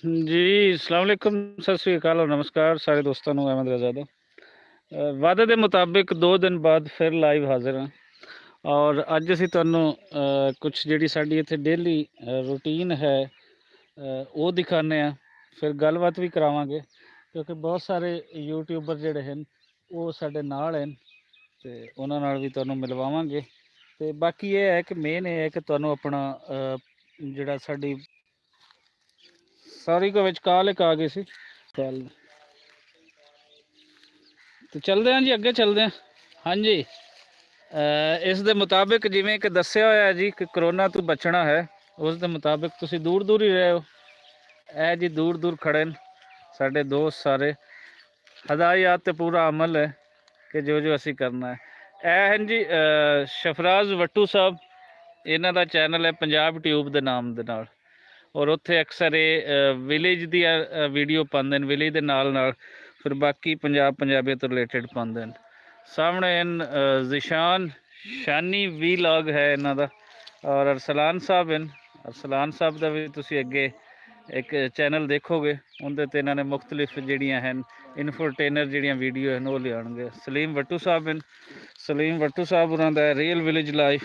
ਜੀ, अस्सलाम वालेकुम, सत श्री अकाल और नमस्कार ਸਾਰੇ ਦੋਸਤਾਂ ਨੂੰ। ਅਹਿਮਦ ਰਜ਼ਾ ਦਾ ਵਾਅਦੇ ਦੇ ਮੁਤਾਬਿਕ 2 ਦਿਨ ਬਾਅਦ ਫਿਰ ਲਾਈਵ ਹਾਜ਼ਰ ਹਾਂ ਔਰ ਅੱਜ ਅਸੀਂ ਤੁਹਾਨੂੰ ਕੁਛ ਜਿਹੜੀ ਸਾਡੀ ਇੱਥੇ ਡੇਲੀ ਰੂਟੀਨ ਹੈ ਉਹ ਦਿਖਾਉਂਦੇ ਹਾਂ। ਫਿਰ ਗੱਲਬਾਤ ਵੀ ਕਰਾਵਾਂਗੇ ਕਿਉਂਕਿ ਬਹੁਤ ਸਾਰੇ ਯੂਟਿਊਬਰ ਜਿਹੜੇ ਹਨ ਉਹ ਸਾਡੇ ਨਾਲ ਹਨ ਤੇ ਉਹਨਾਂ ਨਾਲ ਵੀ ਤੁਹਾਨੂੰ ਮਿਲਵਾਵਾਂਗੇ। ਤੇ ਬਾਕੀ ਇਹ ਹੈ ਕਿ ਮੇਨ ਇਹ ਹੈ ਕਿ ਤੁਹਾਨੂੰ ਆਪਣਾ ਜਿਹੜਾ ਸਾਡੀ ਸਾਰੀ ਕੋ ਵਿੱਚ ਕਾਲ ਇੱਕ ਆ ਗਈ ਸੀ। ਚੱਲ ਤੇ ਚਲਦੇ ਹਾਂ ਜੀ, ਅੱਗੇ ਚਲਦੇ ਹਾਂ। ਹਾਂਜੀ, ਇਸ ਦੇ ਮੁਤਾਬਿਕ ਜਿਵੇਂ ਕਿ ਦੱਸਿਆ ਹੋਇਆ ਜੀ ਕਿ ਕਰੋਨਾ ਤੋਂ ਬਚਣਾ ਹੈ, ਉਸ ਦੇ ਮੁਤਾਬਿਕ ਤੁਸੀਂ ਦੂਰ ਦੂਰ ਹੀ ਰਹੇ ਹੋ। ਇਹ ਜੀ ਦੂਰ ਦੂਰ ਖੜੇ ਨੇ ਸਾਡੇ ਦੋਸਤ ਸਾਰੇ। ਹਦਾਇਤ ਤੇ ਪੂਰਾ ਅਮਲ ਹੈ ਕਿ ਜੋ ਜੋ ਅਸੀਂ ਕਰਨਾ ਹੈ। ਇਹ ਹਨ ਜੀ ਸ਼ਫਰਾਜ਼ ਵੱਟੂ ਸਾਹਿਬ, ਇਹਨਾਂ ਦਾ ਚੈਨਲ ਹੈ ਪੰਜਾਬ ਟਿਊਬ ਦੇ ਨਾਮ ਦੇ ਨਾਲ। ਔਰ ਉੱਥੇ ਅਕਸਰ ਇਹ ਵਿਲੇਜ ਦੀ ਵੀਡੀਓ ਪਾਉਂਦੇ ਨੇ, ਵਿਲੇਜ ਦੇ ਨਾਲ ਨਾਲ ਫਿਰ ਬਾਕੀ ਪੰਜਾਬੀਅਤ ਤੋਂ ਰਿਲੇਟਡ ਪਾਉਂਦੇ ਨੇ। ਸਾਹਮਣੇ ਜ਼ਿਸ਼ਾਨ ਸ਼ਾਨੀ ਵੀਲੌਗ ਹੈ ਇਹਨਾਂ ਦਾ। ਔਰ ਅਰਸਲਾਨ ਸਾਹਿਬ ਹਨ, ਅਰਸਲਾਨ ਸਾਹਿਬ ਦਾ ਵੀ ਤੁਸੀਂ ਅੱਗੇ ਇੱਕ ਚੈਨਲ ਦੇਖੋਗੇ, ਉਹਦੇ 'ਤੇ ਇਹਨਾਂ ਨੇ ਮੁਖਤਲਿਫ ਜਿਹੜੀਆਂ ਹਨ ਇਨਫੋਟੇਨਰ ਜਿਹੜੀਆਂ ਵੀਡੀਓ ਹਨ ਉਹ ਲਿਆਉਣਗੇ। ਸਲੀਮ ਵੱਟੂ ਸਾਹਿਬ ਹਨ, ਸਲੀਮ ਵੱਟੂ ਸਾਹਿਬ ਉਹਨਾਂ ਦਾ ਰੀਅਲ ਵਿਲੇਜ ਲਾਈਫ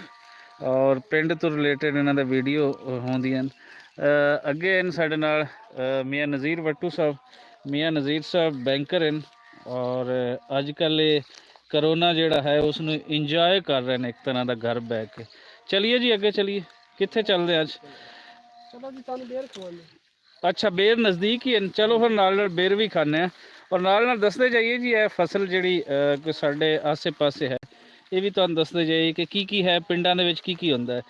ਔਰ ਪਿੰਡ ਤੋਂ ਰਿਲੇਟਡ ਇਹਨਾਂ ਦਾ ਵੀਡੀਓ ਹੁੰਦੀਆਂ ਹਨ। ਅੱਗੇ ਹਨ ਸਾਡੇ ਨਾਲ ਮੀਆਂ ਨਜ਼ੀਰ ਵੱਟੂ ਸਾਹਿਬ। ਮੀਆਂ ਨਜ਼ੀਰ ਸਾਹਿਬ ਬੈਂਕਰ ਹਨ ਔਰ ਅੱਜ ਕੱਲ੍ਹ ਇਹ ਕਰੋਨਾ ਜਿਹੜਾ ਹੈ ਉਸ ਨੂੰ ਇੰਜੋਏ ਕਰ ਰਹੇ ਨੇ ਇੱਕ ਤਰ੍ਹਾਂ ਦਾ ਘਰ ਬਹਿ ਕੇ। ਚਲੀਏ ਜੀ ਅੱਗੇ ਚਲੀਏ, ਕਿੱਥੇ ਚੱਲਦੇ ਅੱਜ? ਚਲੋ ਜੀ ਤੁਹਾਨੂੰ ਬੇਰ ਖਵਾਉਂਦੇ। ਅੱਛਾ, ਬੇਰ ਨਜ਼ਦੀਕ ਹੀ ਹਨ, ਚਲੋ ਫਿਰ ਨਾਲ ਨਾਲ ਬੇਰ ਵੀ ਖਾਂਦੇ ਹਾਂ ਔਰ ਨਾਲ ਨਾਲ ਦੱਸਦੇ ਜਾਈਏ ਜੀ ਇਹ ਫਸਲ ਜਿਹੜੀ ਕਿ ਸਾਡੇ ਆਸੇ ਪਾਸੇ ਹੈ ਇਹ ਵੀ ਤੁਹਾਨੂੰ ਦੱਸਦੇ ਜਾਈਏ ਕਿ ਕੀ ਹੈ ਪਿੰਡਾਂ ਦੇ ਵਿੱਚ ਕੀ ਹੁੰਦਾ ਹੈ।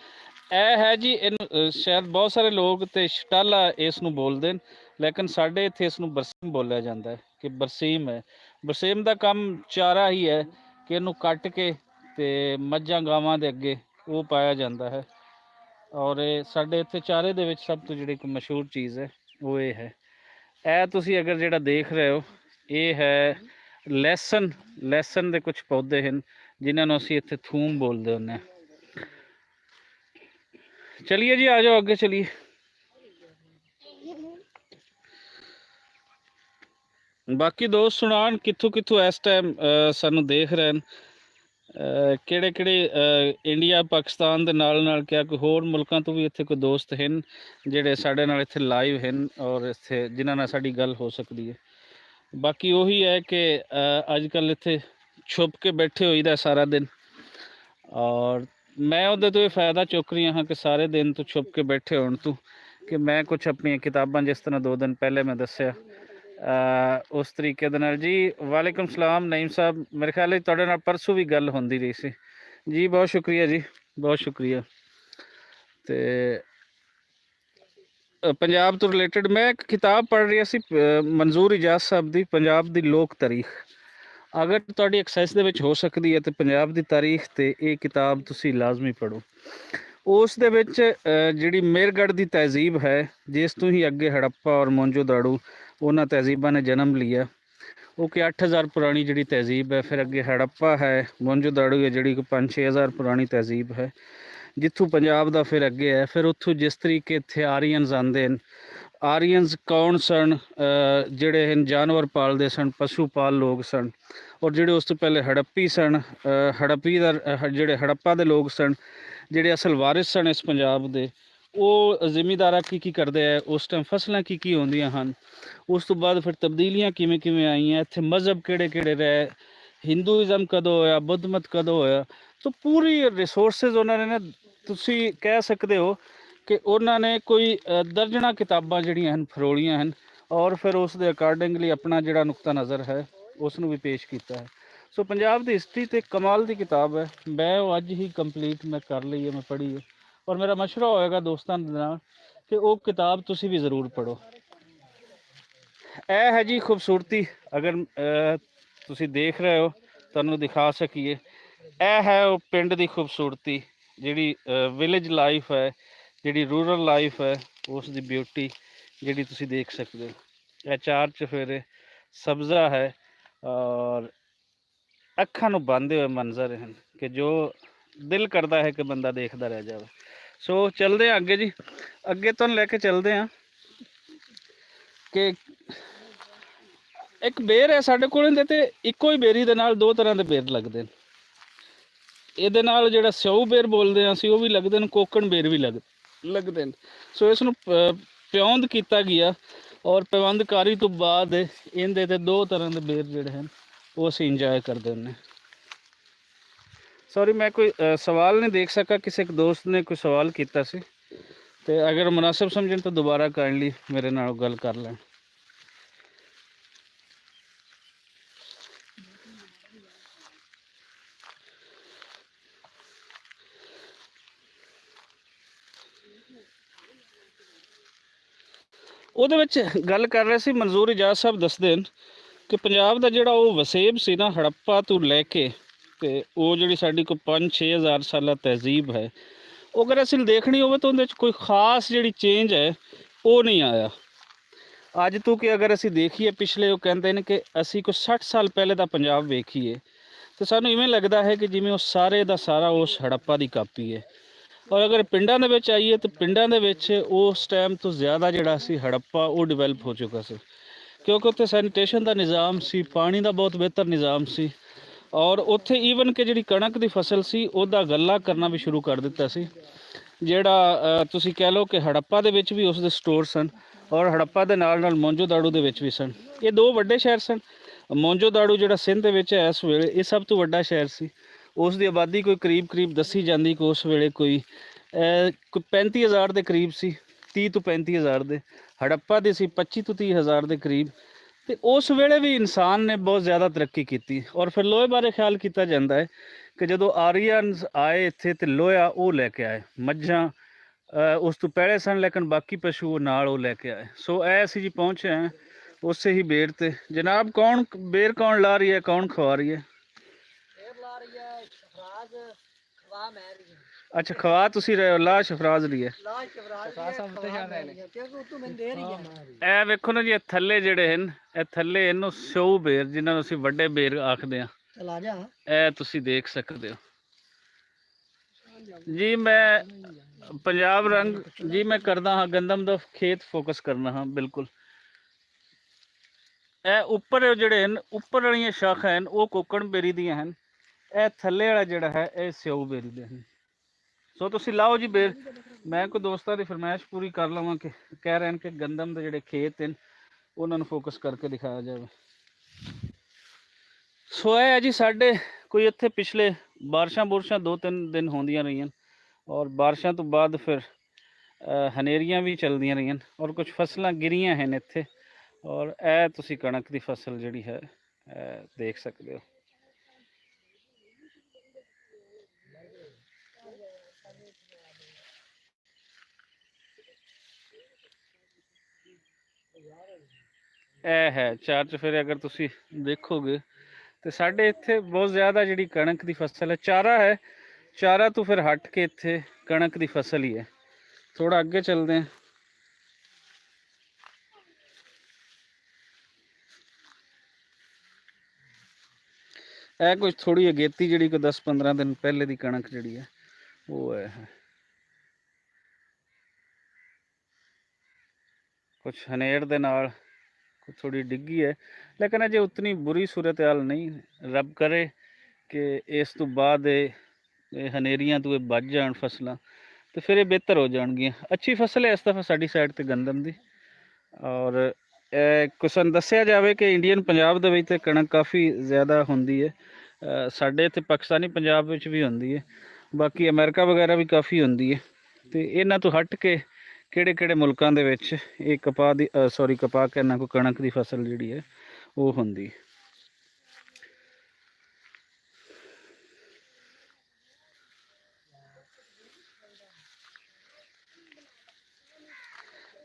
ਇਹ ਹੈ ਜੀ, ਇਹਨੂੰ ਸ਼ਾਇਦ ਬਹੁਤ ਸਾਰੇ ਲੋਕ ਤੇ ਸ਼ਟਾਲਾ ਇਸ ਨੂੰ ਬੋਲਦੇ ਨੇ, ਲੇਕਿਨ ਸਾਡੇ ਇੱਥੇ ਇਸ ਨੂੰ ਬਰਸੀਮ ਬੋਲਿਆ ਜਾਂਦਾ ਹੈ ਕਿ ਬਰਸੀਮ ਹੈ। ਬਰਸੀਮ ਦਾ ਕੰਮ ਚਾਰਾ ਹੀ ਹੈ ਕਿ ਇਹਨੂੰ ਕੱਟ ਕੇ ਤੇ ਮੱਝਾਂ ਗਾਵਾਂ ਦੇ ਅੱਗੇ ਉਹ ਪਾਇਆ ਜਾਂਦਾ ਹੈ। ਔਰ ਇਹ ਸਾਡੇ ਇੱਥੇ ਚਾਰੇ ਦੇ ਵਿੱਚ ਸਭ ਤੋਂ ਜਿਹੜੀ ਇੱਕ ਮਸ਼ਹੂਰ ਚੀਜ਼ ਹੈ ਉਹ ਇਹ ਹੈ। ਇਹ ਤੁਸੀਂ ਅਗਰ ਜਿਹੜਾ ਦੇਖ ਰਹੇ ਹੋ ਇਹ ਹੈ ਲਹਿਸਨ। ਲਹਿਸਨ ਦੇ ਕੁਝ ਪੌਦੇ ਹਨ ਜਿਨ੍ਹਾਂ ਨੂੰ ਅਸੀਂ ਇੱਥੇ ਥੂਮ ਬੋਲਦੇ ਹੁੰਦੇ ਹਾਂ। ਚਲਿਏ ਜੀ, ਆ ਜਾਓ ਅੱਗੇ ਚਲੀਏ। ਬਾਕੀ ਦੋਸਤ ਸੁਣਾਉਣ ਕਿੱਥੋਂ ਕਿੱਥੋਂ ਇਸ ਟਾਈਮ ਸਾਨੂੰ ਦੇਖ ਰਹੇ ਨੇ, ਕਿਹੜੇ ਕਿਹੜੇ ਇੰਡੀਆ ਪਾਕਿਸਤਾਨ ਦੇ ਨਾਲ ਨਾਲ ਕਿਆ ਕੋਈ ਹੋਰ ਮੁਲਕਾਂ ਤੋਂ ਵੀ ਇੱਥੇ ਕੋਈ ਦੋਸਤ ਹਨ ਜਿਹੜੇ ਸਾਡੇ ਨਾਲ ਇੱਥੇ ਲਾਈਵ ਹਨ ਔਰ ਇੱਥੇ ਜਿਨ੍ਹਾਂ ਨਾਲ ਸਾਡੀ ਗੱਲ ਹੋ ਸਕਦੀ ਹੈ। ਬਾਕੀ ਉਹੀ ਹੈ ਕਿ ਅੱਜ ਕੱਲ੍ਹ ਇੱਥੇ ਛੁਪ ਕੇ ਬੈਠੇ ਹੋਈਦਾ ਸਾਰਾ ਦਿਨ ਔਰ ਮੈਂ ਉਹਦੇ ਤੋਂ ਇਹ ਫਾਇਦਾ ਚੁੱਕ ਰਹੀ ਹਾਂ ਕਿ ਸਾਰੇ ਦਿਨ ਤੋਂ ਛੁਪ ਕੇ ਬੈਠੇ ਹੋਣ ਤੋਂ ਕਿ ਮੈਂ ਕੁਛ ਆਪਣੀਆਂ ਕਿਤਾਬਾਂ ਜਿਸ ਤਰ੍ਹਾਂ 2 ਦਿਨ ਪਹਿਲੇ ਮੈਂ ਦੱਸਿਆ ਉਸ ਤਰੀਕੇ ਦੇ ਨਾਲ। ਜੀ ਵਾਲੇਕੁਮ ਸਲਾਮ ਨਈਮ ਸਾਹਿਬ, ਮੇਰੇ ਖਿਆਲ ਹੈ ਤੁਹਾਡੇ ਨਾਲ ਪਰਸੋਂ ਵੀ ਗੱਲ ਹੁੰਦੀ ਰਹੀ ਸੀ ਜੀ। ਬਹੁਤ ਸ਼ੁਕਰੀਆ ਜੀ, ਬਹੁਤ ਸ਼ੁਕਰੀਆ। ਤੇ ਪੰਜਾਬ ਤੋਂ ਰਿਲੇਟਡ ਮੈਂ ਇੱਕ ਕਿਤਾਬ ਪੜ੍ਹ ਰਿਹਾ ਸੀ ਮਨਜ਼ੂਰ ਇਜਾਜ਼ ਸਾਹਿਬ ਦੀ, ਪੰਜਾਬ ਦੀ ਲੋਕ ਤਾਰੀਖ। ਅਗਰ ਤੁਹਾਡੀ ਐਕਸੈਸ ਦੇ ਵਿੱਚ ਹੋ ਸਕਦੀ ਹੈ ਤਾਂ ਪੰਜਾਬ ਦੀ ਤਾਰੀਖ ਤੇ ਇਹ ਕਿਤਾਬ ਤੁਸੀਂ ਲਾਜ਼ਮੀ ਪੜ੍ਹੋ। ਉਸ ਦੇ ਵਿੱਚ ਜਿਹੜੀ ਮੇਰਗੜ੍ਹ ਦੀ ਤਹਿਜ਼ੀਬ ਹੈ ਜਿਸ ਤੋਂ ਹੀ ਅੱਗੇ ਹੜੱਪਾ ਔਰ ਮੋਹਨਜੋ ਦਾੜੋ ਉਹਨਾਂ ਤਹਿਜ਼ੀਬਾਂ ਨੇ ਜਨਮ ਲਿਆ। ਉਹ ਕਿ 8000 ਪੁਰਾਣੀ ਜਿਹੜੀ ਤਹਿਜ਼ੀਬ ਹੈ, ਫਿਰ ਅੱਗੇ ਹੜੱਪਾ ਹੈ, ਮੋਹਨਜੋ ਦਾੜੋ ਹੈ ਜਿਹੜੀ ਕਿ 5-6 ਹਜ਼ਾਰ ਪੁਰਾਣੀ ਤਹਿਜ਼ੀਬ ਹੈ ਜਿੱਥੋਂ ਪੰਜਾਬ ਦਾ ਫਿਰ ਅੱਗੇ ਹੈ। ਫਿਰ ਉੱਥੋਂ ਜਿਸ ਤਰੀਕੇ ਇੱਥੇ ਆਰੀਅਨਸ ਆਉਂਦੇ ਨੇ, ਆਰੀਅਨਸ ਕੌਣ ਸਨ? ਜਿਹੜੇ ਹਨ ਜਾਨਵਰ ਪਾਲਦੇ ਸਨ, ਪਸ਼ੂ ਪਾਲ ਲੋਕ ਸਨ। ਔਰ ਜਿਹੜੇ ਉਸ ਤੋਂ ਪਹਿਲੇ ਹੜੱਪੀ ਸਨ, ਹੜੱਪੀ ਦਾ ਜਿਹੜੇ ਹੜੱਪਾ ਦੇ ਲੋਕ ਸਨ ਜਿਹੜੇ ਅਸਲ ਵਾਰਿਸ ਸਨ ਇਸ ਪੰਜਾਬ ਦੇ, ਉਹ ਜ਼ਿਮੀਂਦਾਰਾਂ ਕੀ ਕਰਦੇ ਹੈ ਉਸ ਟਾਈਮ, ਫਸਲਾਂ ਕੀ ਹੁੰਦੀਆਂ ਹਨ। ਉਸ ਤੋਂ ਬਾਅਦ ਫਿਰ ਤਬਦੀਲੀਆਂ ਕਿਵੇਂ ਆਈਆਂ, ਇੱਥੇ ਮਜ਼ਹਬ ਕਿਹੜੇ ਰਹੇ, ਹਿੰਦੂਇਜ਼ਮ ਕਦੋਂ ਹੋਇਆ, ਬੁੱਧ ਮਤ ਕਦੋਂ ਹੋਇਆ। ਸੋ ਪੂਰੀ ਰਿਸੋਰਸਿਸ ਉਹਨਾਂ ਨੇ ਨਾ, ਤੁਸੀਂ ਕਹਿ ਸਕਦੇ ਹੋ ਕਿ ਉਹਨਾਂ ਨੇ ਕੋਈ ਦਰਜਨਾਂ ਕਿਤਾਬਾਂ ਜਿਹੜੀਆਂ ਹਨ ਫਰੋਲੀਆਂ ਹਨ ਔਰ ਫਿਰ ਉਸ ਦੇ ਅਕਾਰਡਿੰਗਲੀ ਆਪਣਾ ਜਿਹੜਾ ਨੁਕਤਾ ਨਜ਼ਰ ਹੈ ਉਸ ਨੂੰ ਵੀ ਪੇਸ਼ ਕੀਤਾ ਹੈ। ਸੋ ਪੰਜਾਬ ਦੀ ਹਿਸਟਰੀ ਤੇ ਕਮਾਲ ਦੀ ਕਿਤਾਬ ਹੈ। ਮੈਂ ਉਹ ਅੱਜ ਹੀ ਕੰਪਲੀਟ ਮੈਂ ਕਰ ਲਈ ਹੈ, ਮੈਂ ਪੜ੍ਹੀ ਹੈ ਔਰ ਮੇਰਾ ਮਸ਼ਵਰਾ ਹੋਏਗਾ ਦੋਸਤਾਂ ਦੇ ਨਾਲ ਕਿ ਉਹ ਕਿਤਾਬ ਤੁਸੀਂ ਵੀ ਜ਼ਰੂਰ ਪੜ੍ਹੋ। ਇਹ ਹੈ ਜੀ ਖੂਬਸੂਰਤੀ, ਅਗਰ ਤੁਸੀਂ ਦੇਖ ਰਹੇ ਹੋ ਤੁਹਾਨੂੰ ਦਿਖਾ ਸਕੀਏ। ਇਹ ਹੈ ਉਹ ਪਿੰਡ ਦੀ ਖੂਬਸੂਰਤੀ, ਜਿਹੜੀ ਵਿਲੇਜ ਲਾਈਫ ਹੈ, ਜਿਹੜੀ ਰੂਰਲ ਲਾਈਫ ਹੈ, ਉਸ ਦੀ ਬਿਊਟੀ ਜਿਹੜੀ ਤੁਸੀਂ ਦੇਖ ਸਕਦੇ ਹੋ। ਇਹ 4 ਚੁਫੇਰੇ ਸਬਜ਼ਾ ਹੈ ਔਰ ਅੱਖਾਂ ਨੂੰ ਬੰਨ੍ਹਦੇ ਹੋਏ ਮੰਜ਼ਰ ਹਨ ਕਿ ਜੋ ਦਿਲ ਕਰਦਾ ਹੈ ਕਿ ਬੰਦਾ ਦੇਖਦਾ ਰਹਿ ਜਾਵੇ। ਸੋ ਚੱਲਦੇ ਹਾਂ ਅੱਗੇ ਜੀ, ਅੱਗੇ ਤੁਹਾਨੂੰ ਲੈ ਕੇ ਚੱਲਦੇ ਹਾਂ। ਕਿ ਇੱਕ ਬੇਰ ਹੈ ਸਾਡੇ ਕੋਲ, ਇਹਦੇ ਤੇ ਇੱਕੋ ਹੀ ਬੇਰੀ ਦੇ ਨਾਲ ਦੋ ਤਰ੍ਹਾਂ ਦੇ ਬੇਰ ਲੱਗਦੇ ਨੇ। ਇਹਦੇ ਨਾਲ ਜਿਹੜਾ ਸਿਉ ਬੇਰ ਬੋਲਦੇ ਹਾਂ ਅਸੀਂ ਉਹ ਵੀ ਲੱਗਦੇ ਨੇ, ਕੋਕਣ ਬੇਰ ਵੀ ਲੱਗਦੇ ਨੇ। ਸੋ ਇਸ ਨੂੰ ਪਿਉਂਦ ਕੀਤਾ ਗਿਆ, ਔਰ ਪਿਉਂਦਕਾਰੀ ਤੋਂ ਬਾਅਦ ਇਹਦੇ ਤੇ ਦੋ ਤਰ੍ਹਾਂ ਦੇ ਬੇਰ ਜਿਹੜੇ ਹਨ ਉਹ ਅਸੀਂ ਇੰਜੋਏ ਕਰਦੇ ਹੁੰਦੇ। ਸੌਰੀ ਮੈਂ ਕੋਈ ਸਵਾਲ ਨਹੀਂ ਦੇਖ ਸਕਾਂ, ਕਿਸੇ ਇੱਕ ਦੋਸਤ ਨੇ ਕੋਈ ਸਵਾਲ ਕੀਤਾ ਸੀ, ਤੇ ਅਗਰ ਮੁਨਾਸਿਬ ਸਮਝਣ ਤਾਂ ਦੁਬਾਰਾ ਕਾਈਂਡਲੀ ਮੇਰੇ ਨਾਲ ਗੱਲ ਕਰ ਲੈਣ। ਉਹਦੇ ਵਿੱਚ ਗੱਲ ਕਰ ਰਹੇ ਸੀ, ਮਨਜ਼ੂਰ ਇਜਾਜ਼ ਸਾਹਿਬ ਦੱਸਦੇ ਨੇ ਕਿ ਪੰਜਾਬ ਦਾ ਜਿਹੜਾ ਉਹ ਵਸੇਬ ਸੀ ਨਾ, ਹੜੱਪਾ ਤੋਂ ਲੈ ਕੇ ਤੇ ਉਹ ਜਿਹੜੀ ਸਾਡੀ ਕੋਈ 5-6 ਹਜ਼ਾਰ ਸਾਲਾ ਤਹਿਜ਼ੀਬ ਹੈ, ਉਹ ਅਗਰ ਅਸੀਂ ਦੇਖਣੀ ਹੋਵੇ ਤਾਂ ਉਹਦੇ ਵਿੱਚ ਕੋਈ ਖਾਸ ਜਿਹੜੀ ਚੇਂਜ ਹੈ ਉਹ ਨਹੀਂ ਆਇਆ ਅੱਜ ਤੋਂ। ਕਿ ਅਗਰ ਅਸੀਂ ਦੇਖੀਏ ਪਿਛਲੇ, ਉਹ ਕਹਿੰਦੇ ਨੇ ਕਿ ਅਸੀਂ ਕੋਈ 60 ਸਾਲ ਪਹਿਲੇ ਦਾ ਪੰਜਾਬ ਵੇਖੀਏ ਤਾਂ ਸਾਨੂੰ ਇਵੇਂ ਲੱਗਦਾ ਹੈ ਕਿ ਜਿਵੇਂ ਉਹ ਸਾਰੇ ਦਾ ਸਾਰਾ ਉਸ ਹੜੱਪਾ ਦੀ ਕਾਪੀ ਹੈ। ਔਰ ਅਗਰ ਪਿੰਡਾਂ ਦੇ ਵਿੱਚ ਆਈਏ ਤਾਂ ਪਿੰਡਾਂ ਦੇ ਵਿੱਚ ਉਸ ਟਾਈਮ ਤੋਂ ਜ਼ਿਆਦਾ ਜਿਹੜਾ ਸੀ ਹੜੱਪਾ ਉਹ ਡਿਵੈਲਪ ਹੋ ਚੁੱਕਾ ਸੀ, ਕਿਉਂਕਿ ਉੱਥੇ ਸੈਨੀਟੇਸ਼ਨ ਦਾ ਨਿਜ਼ਾਮ ਸੀ, ਪਾਣੀ ਦਾ ਬਹੁਤ ਬਿਹਤਰ ਨਿਜ਼ਾਮ ਸੀ, ਔਰ ਉੱਥੇ ਈਵਨ ਕਿ ਜਿਹੜੀ ਕਣਕ ਦੀ ਫਸਲ ਸੀ ਉਹਦਾ ਗੱਲਾ ਕਰਨਾ ਵੀ ਸ਼ੁਰੂ ਕਰ ਦਿੱਤਾ ਸੀ। ਜਿਹੜਾ ਤੁਸੀਂ ਕਹਿ ਲਓ ਕਿ ਹੜੱਪਾ ਦੇ ਵਿੱਚ ਵੀ ਉਸ ਦੇ ਸਟੋਰ ਸਨ, ਔਰ ਹੜੱਪਾ ਦੇ ਨਾਲ ਨਾਲ ਮੋਂਜੋ ਦਾੜੂ ਦੇ ਵਿੱਚ ਵੀ ਸਨ। ਇਹ ਦੋ ਵੱਡੇ ਸ਼ਹਿਰ ਸਨ। ਮੋਂਜੋ ਦਾੜੂ ਜਿਹੜਾ ਸਿੰਧ ਦੇ ਵਿੱਚ ਹੈ ਇਸ ਵੇਲੇ, ਇਹ ਸਭ ਤੋਂ ਵੱਡਾ ਸ਼ਹਿਰ ਸੀ। ਉਸ ਦੀ ਆਬਾਦੀ ਕੋਈ ਕਰੀਬ ਦੱਸੀ ਜਾਂਦੀ ਕਿ ਉਸ ਵੇਲੇ ਕੋਈ 35,000 ਦੇ ਕਰੀਬ ਸੀ, 30 ਤੋਂ 35,000 ਦੇ। ਹੜੱਪਾ ਦੀ ਸੀ 25 ਤੋਂ 30,000 ਦੇ ਕਰੀਬ। ਤੇ ਉਸ ਵੇਲੇ ਵੀ ਇਨਸਾਨ ਨੇ ਬਹੁਤ ਜ਼ਿਆਦਾ ਤਰੱਕੀ ਕੀਤੀ। ਔਰ ਫਿਰ ਲੋਹੇ ਬਾਰੇ ਖਿਆਲ ਕੀਤਾ ਜਾਂਦਾ ਹੈ ਕਿ ਜਦੋਂ ਆਰੀਅਨਸ ਆਏ ਇੱਥੇ ਤੇ ਲੋਹਾ ਉਹ ਲੈ ਕੇ ਆਏ, ਮੱਝਾਂ ਉਸ ਤੋਂ ਪਹਿਲੇ ਸਨ, ਲੇਕਿਨ ਬਾਕੀ ਪਸ਼ੂ ਨਾਲ ਉਹ ਲੈ ਕੇ ਆਏ। ਸੋ ਇਹ ਅਸੀਂ ਜੀ ਪਹੁੰਚੇ ਹਾਂ ਉਸੇ ਹੀ ਬੇਰ ਤੇ। ਜਨਾਬ ਕੌਣ ਬੇਰ ਕੌਣ ਲਾ ਰਹੀ ਹੈ, ਕੌਣ ਖਵਾ ਰਹੀ ਹੈ? ਅੱਛਾ, ਖਵਾ ਤੁਸੀਂ ਰਹੇ ਹੋ, ਲਾ ਸ਼ਫਰਾਜ਼ ਰਹੀ ਹੈ। ਇਹ ਵੇਖੋ ਨਾ ਜੀ, ਇਹ ਥੱਲੇ ਜਿਹੜੇ ਹਨ, ਇਹ ਥੱਲੇ ਇਹਨੂੰ ਸਿਉ ਬੇਰ, ਜਿਨ੍ਹਾਂ ਨੂੰ ਅਸੀਂ ਵੱਡੇ ਬੇਰ ਆਖਦੇ ਹਾਂ, ਇਹ ਤੁਸੀਂ ਦੇਖ ਸਕਦੇ ਹੋ ਜੀ। ਮੈਂ ਪੰਜਾਬ ਰੰਗ ਜੀ ਮੈਂ ਕਰਦਾ ਹਾਂ, ਗੰਦਮ ਦਾ ਖੇਤ ਫੋਕਸ ਕਰਨਾ ਹਾਂ ਬਿਲਕੁਲ। ਇਹ ਉੱਪਰ ਜਿਹੜੇ ਹਨ, ਉੱਪਰ ਵਾਲੀਆਂ ਸ਼ਾਖਾਂ ਹਨ ਉਹ ਕੋਕਣ ਬੇਰੀ ਦੀਆਂ ਹਨ, ਇਹ ਥੱਲੇ ਵਾਲਾ ਜਿਹੜਾ ਹੈ ਇਹ ਸਿਉ ਬੇਰੀ ਦੇ ਹਨ। ਸੋ ਤੁਸੀਂ ਲਾਓ ਜੀ ਬੇਰ। ਮੈਂ ਕੋਈ ਦੋਸਤਾਂ ਦੀ ਫਰਮਾਇਸ਼ ਪੂਰੀ ਕਰ ਲਵਾਂ ਕਿ ਕਹਿ ਰਹੇ ਹਨ ਕਿ ਗੰਦਮ ਦੇ ਜਿਹੜੇ ਖੇਤ ਹਨ ਉਹਨਾਂ ਨੂੰ ਫੋਕਸ ਕਰਕੇ ਦਿਖਾਇਆ ਜਾਵੇ। ਸੋ ਇਹ ਹੈ ਜੀ ਸਾਡੇ ਕੋਈ ਇੱਥੇ ਪਿਛਲੇ ਬਾਰਿਸ਼ਾਂ 2-3 ਦਿਨ ਹੁੰਦੀਆਂ ਰਹੀਆਂ, ਔਰ ਬਾਰਿਸ਼ਾਂ ਤੋਂ ਬਾਅਦ ਫਿਰ ਹਨੇਰੀਆਂ ਵੀ ਚੱਲਦੀਆਂ ਰਹੀਆਂ, ਔਰ ਕੁਝ ਫਸਲਾਂ ਗਿਰੀਆਂ ਹਨ ਇੱਥੇ। ਔਰ ਇਹ ਤੁਸੀਂ ਕਣਕ ਦੀ ਫਸਲ ਜਿਹੜੀ ਹੈ ਦੇਖ ਸਕਦੇ ਹੋ। ਇਹ ਹੈ ਚਾਰ ਚੁਫੇਰੇ। ਅਗਰ ਤੁਸੀਂ ਦੇਖੋਗੇ ਤੇ ਸਾਡੇ ਇੱਥੇ ਬਹੁਤ ਜ਼ਿਆਦਾ ਜਿਹੜੀ ਕਣਕ ਦੀ ਫਸਲ ਹੈ, ਚਾਰਾ ਹੈ। ਚਾਰਾ ਤੋਂ ਫਿਰ ਹਟ ਕੇ ਇੱਥੇ ਕਣਕ ਦੀ ਫਸਲ ਹੀ ਹੈ। ਥੋੜਾ ਅੱਗੇ ਚੱਲਦੇ ਹਾਂ। ਇਹ ਕੁਝ ਥੋੜੀ ਅਗੇਤੀ ਜਿਹੜੀ ਕੋਈ 10-15 ਦਿਨ ਪਹਿਲੇ ਦੀ ਕਣਕ ਜਿਹੜੀ ਹੈ ਉਹ ਹੈ। ਕੁਝ ਹਨੇਰ ਦੇ ਨਾਲ ਥੋੜੀ ਡਿੱਗੀ ਹੈ, ਲੇਕਿਨ ਅਜੇ ਉਤਨੀ ਬੁਰੀ ਸੂਰਤ ਹਾਲ ਨਹੀਂ। ਰੱਬ ਕਰੇ ਕਿ ਇਸ ਤੋਂ ਬਾਅਦ ਇਹ ਹਨੇਰੀਆਂ ਤੋਂ ਇਹ ਬਚ ਜਾਣ ਫਸਲਾਂ, ਤੇ ਫਿਰ ਇਹ ਬਿਹਤਰ ਹੋ ਜਾਣਗੀਆਂ। ਅੱਛੀ ਫਸਲ ਹੈ ਇਸ ਦਫਾ ਸਾਡੀ ਸਾਈਡ ਤੇ ਗੰਦਮ ਦੀ। ਔਰ ਕੁਛ ਦੱਸਿਆ ਜਾਵੇ ਕਿ ਇੰਡੀਅਨ ਪੰਜਾਬ ਦੇ ਵਿੱਚ ਤੇ ਕਣਕ ਕਾਫੀ ਜ਼ਿਆਦਾ ਹੁੰਦੀ ਹੈ। ਸਾਡੇ ਇੱਥੇ ਪਾਕਿਸਤਾਨੀ ਪੰਜਾਬ ਵਿੱਚ ਵੀ ਹੁੰਦੀ ਹੈ, ਬਾਕੀ ਅਮਰੀਕਾ ਵਗੈਰਾ ਵੀ ਕਾਫੀ ਹੁੰਦੀ ਹੈ। ਤੇ ਇਹਨਾਂ ਤੋਂ ਹਟ ਕੇ ਕਿਹੜੇ ਮੁਲਕਾਂ ਦੇ ਵਿੱਚ ਇਹ ਕਪਾਹ ਦੀ ਕਪਾਹ ਕਹਿਣਾ, ਕੋਈ ਕਣਕ ਦੀ ਫਸਲ ਜਿਹੜੀ ਹੈ ਉਹ ਹੁੰਦੀ।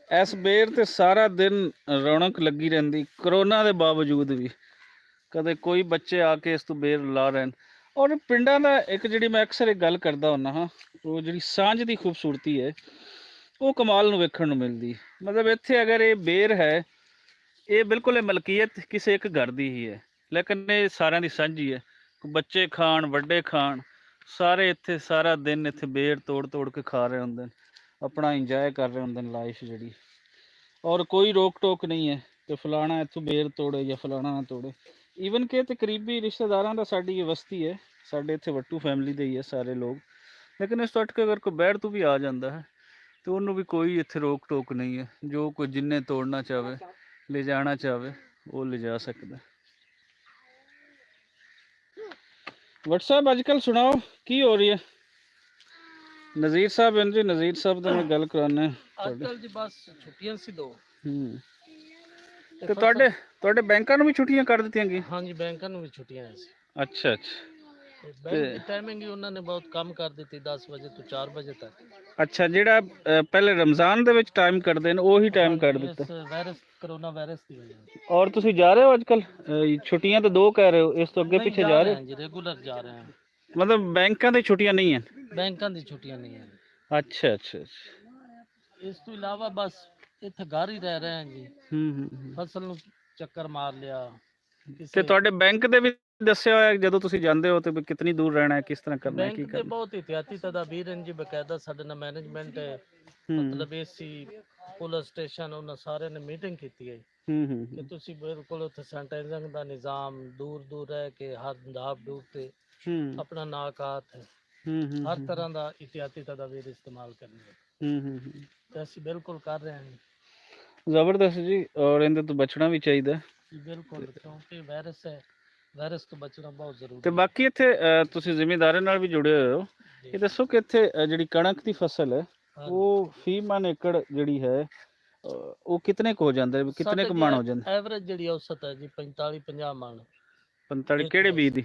ਇਸ ਬੇਰ ਤੇ ਸਾਰਾ ਦਿਨ ਰੌਣਕ ਲੱਗੀ ਰਹਿੰਦੀ, ਕਰੋਨਾ ਦੇ ਬਾਵਜੂਦ ਵੀ। ਕਦੇ ਕੋਈ ਬੱਚੇ ਆ ਕੇ ਇਸ ਤੋਂ ਬੇਰ ਲਾ ਰਹੇ। ਔਰ ਪਿੰਡਾਂ ਦਾ ਇੱਕ ਜਿਹੜੀ ਮੈਂ ਅਕਸਰ ਇੱਕ ਗੱਲ ਕਰਦਾ ਹੁੰਦਾ ਹਾਂ, ਉਹ ਜਿਹੜੀ ਸਾਂਝ ਦੀ ਖੂਬਸੂਰਤੀ ਹੈ ਉਹ ਕਮਾਲ ਨੂੰ ਵੇਖਣ ਨੂੰ ਮਿਲਦੀ। ਮਤਲਬ ਇੱਥੇ ਅਗਰ ਇਹ ਬੇਰ ਹੈ, ਇਹ ਬਿਲਕੁਲ ਇਹ ਮਲਕੀਅਤ ਕਿਸੇ ਇੱਕ ਘਰ ਦੀ ਹੀ ਹੈ, ਲੇਕਿਨ ਇਹ ਸਾਰਿਆਂ ਦੀ ਸਾਂਝੀ ਹੈ। ਬੱਚੇ ਖਾਣ, ਵੱਡੇ ਖਾਣ, ਸਾਰੇ ਇੱਥੇ ਸਾਰਾ ਦਿਨ ਇੱਥੇ ਬੇਰ ਤੋੜ ਕੇ ਖਾ ਰਹੇ ਹੁੰਦੇ ਨੇ, ਆਪਣਾ ਇੰਜੋਏ ਕਰ ਰਹੇ ਹੁੰਦੇ ਨੇ ਲਾਈਫ ਜਿਹੜੀ। ਔਰ ਕੋਈ ਰੋਕ ਟੋਕ ਨਹੀਂ ਹੈ ਕਿ ਫਲਾਣਾ ਇੱਥੋਂ ਬੇਰ ਤੋੜੇ ਜਾਂ ਫਲਾਣਾ ਨਾ ਤੋੜੇ। ਈਵਨ ਕਿ ਤੇ ਕਰੀਬੀ ਰਿਸ਼ਤੇਦਾਰਾਂ ਦਾ ਸਾਡੀ ਇਹ ਬਸਤੀ ਹੈ, ਸਾਡੇ ਇੱਥੇ ਵੱਟੂ ਫੈਮਿਲੀ ਦੇ ਹੀ ਹੈ ਸਾਰੇ ਲੋਕ, ਲੇਕਿਨ ਇਸ ਤੋਂ ਹਟ ਕੇ ਅਗਰ ਕੋਈ ਬੈਠ ਤੋਂ ਵੀ ਆ ਜਾਂਦਾ ਹੈ ਤੇ ਉਹਨੂੰ ਵੀ ਕੋਈ ਇੱਥੇ ਰੋਕ ਟੋਕ ਨਹੀਂ ਹੈ। ਜੋ ਕੋਈ ਜਿੰਨੇ ਤੋੜਨਾ ਚਾਹਵੇ, ਲੈ ਜਾਣਾ ਚਾਹਵੇ, ਉਹ ਲਿਜਾ ਸਕਦਾ। WhatsApp ਅੱਜ ਕੱਲ੍ਹ ਸੁਣਾਓ ਕੀ ਹੋ ਰਹੀ ਹੈ? ਨਜ਼ੀਰ ਸਾਹਿਬ ਜੀ, ਨਜ਼ੀਰ ਸਾਹਿਬ ਦਾ ਮੈਂ ਗੱਲ ਕਰਾਉਣਾ ਅੱਜਕੱਲ ਜੀ ਬਸ ਛੁੱਟੀਆਂ ਸੀ 2। ਤੇ ਤੁਹਾਡੇ ਬੈਂਕਾਂ ਨੂੰ ਵੀ ਛੁੱਟੀਆਂ ਕਰ ਦਿੱਤੀਆਂ ਗਈਆਂ? ਹਾਂਜੀ, ਬੈਂਕਾਂ ਨੂੰ ਵੀ ਛੁੱਟੀਆਂ ਸੀ। ਅੱਛਾ ਅੱਛਾ। ਬੈਂਕ ਦੀ ਟਾਈਮਿੰਗ ਹੀ ਉਹਨਾਂ ਨੇ ਬਹੁਤ ਕਮ ਕਰ ਦਿੱਤੀ, 10 ਵਜੇ ਤੋਂ 4 ਵਜੇ ਤੱਕ। ਅੱਛਾ, ਜਿਹੜਾ ਪਹਿਲੇ ਰਮਜ਼ਾਨ ਦੇ ਵਿੱਚ ਟਾਈਮ ਕੱਢਦੇ ਨੇ ਉਹੀ ਟਾਈਮ ਕਰ ਦਿੱਤਾ। ਕਰੋਨਾ ਵਾਇਰਸ ਦੀ ਵਜ੍ਹਾ। ਔਰ ਤੁਸੀਂ ਜਾ ਰਹੇ ਹੋ ਅੱਜ ਕੱਲ? ਛੁੱਟੀਆਂ ਤਾਂ 2 ਕਹਿ ਰਹੇ ਹੋ, ਇਸ ਤੋਂ ਅੱਗੇ ਪਿੱਛੇ ਜਾ ਰਹੇ ਹੋ? ਹਾਂਜੀ, ਰੈਗੂਲਰ ਜਾ ਰਹੇ ਹਾਂ। ਮਤਲਬ ਬੈਂਕਾਂ ਦੀ ਛੁੱਟੀਆਂ ਨਹੀਂ ਹਨ? ਬੈਂਕਾਂ ਦੀ ਛੁੱਟੀਆਂ ਨਹੀਂ ਹਨ। ਅੱਛਾ ਅੱਛਾ ਅੱਛਾ। ਇਸ ਤੋਂ ਇਲਾਵਾ ਬਸ ਇੱਥੇ ਘਰ ਹੀ ਰਹਿ ਰਹੇ ਹਾਂ ਜੀ। ਫਸਲ ਨੂੰ ਚੱਕਰ ਮਾਰ ਲਿਆ। ਤੇ ਤੁਹਾਡੇ ਬੈਂਕ ਦੇ ਵੀ ਦੱਸਿਆ ਹੋਇਆ ਜਦੋਂ ਤੁਸੀਂ ਜਾਂਦੇ ਹੋ ਤੇ ਵੀ ਕਿੰਨੀ ਦੂਰ ਰਹਿਣਾ ਹੈ, ਕਿਸ ਤਰ੍ਹਾਂ ਕਰਨਾ ਹੈ, ਕੀ ਬੈਂਕ ਦੇ ਕਰਨਾ? ਬਹੁਤ ਇhtiyati ਤਦਾਬੀਰ ਹਨ ਜੀ, ਬਕਾਇਦਾ ਸਾਡੇ ਨਾਲ ਮੈਨੇਜਮੈਂਟ ਹੈ, ਮਤਲਬ ਏਸੀ ਪੁਲਿਸ ਸਟੇਸ਼ਨ, ਉਹਨਾਂ ਸਾਰਿਆਂ ਨੇ ਮੀਟਿੰਗ ਕੀਤੀ ਹੈ ਕਿ ਤੁਸੀਂ ਬਿਲਕੁਲ ਉੱਥੇ ਸੈਨੀਟਾਈਜ਼ਿੰਗ ਦਾ ਨਿਜ਼ਾਮ, ਦੂਰ ਦੂਰ ਰਹਿ ਕੇ ਹੱਥ ਦਾਬ ਡੂਬ ਤੇ ਆਪਣਾ ਨਾਕਾਤ ਹਰ ਤਰ੍ਹਾਂ ਦਾ ਇhtiyati ਤਦਾਬੀਰ ਇਸਤੇਮਾਲ ਕਰਨੀ ਹੈ। ਤੇ ਅਸੀਂ ਬਿਲਕੁਲ ਕਰ ਰਹੇ ਹਾਂ। ਜ਼ਬਰਦਸਤ ਜੀ, ਔਰ ਇਹਦੇ ਤੋਂ ਬਚਣਾ ਵੀ ਚਾਹੀਦਾ ਬਿਲਕੁਲ, ਕਿਉਂਕਿ ਵਾਇਰਸ ਹੈ, ਵਾਇਰਸ ਤੋਂ ਬਚਣਾ ਬਹੁਤ ਜ਼ਰੂਰੀ ਤੇ ਹੈ। ਬਾਕੀ ਇੱਥੇ ਤੁਸੀਂ ਜ਼ਿਮੀਂਦਾਰਾਂ ਨਾਲ ਵੀ ਜੁੜੇ ਹੋਏ ਹੋ, ਇਹ ਦੱਸੋ ਕਿ ਇੱਥੇ ਜਿਹੜੀ ਕਣਕ ਦੀ ਫਸਲ ਹੈ ਉਹ ਫੀ ਮਨ ਏਕੜ ਜਿਹੜੀ ਹੈ ਉਹ ਕਿਤਨੇ ਕੁ ਹੋ ਜਾਂਦਾ ਹੈ, ਕਿਤਨੇ ਕੁ ਮਣ ਹੋ ਜਾਂਦਾ? ਐਵਰੇਜ ਜਿਹੜੀ ਔਸਤ ਹੈ ਜੀ 45-50 ਮਣ। 45 ਕਿਹੜੇ ਬੀਜ ਦੀ?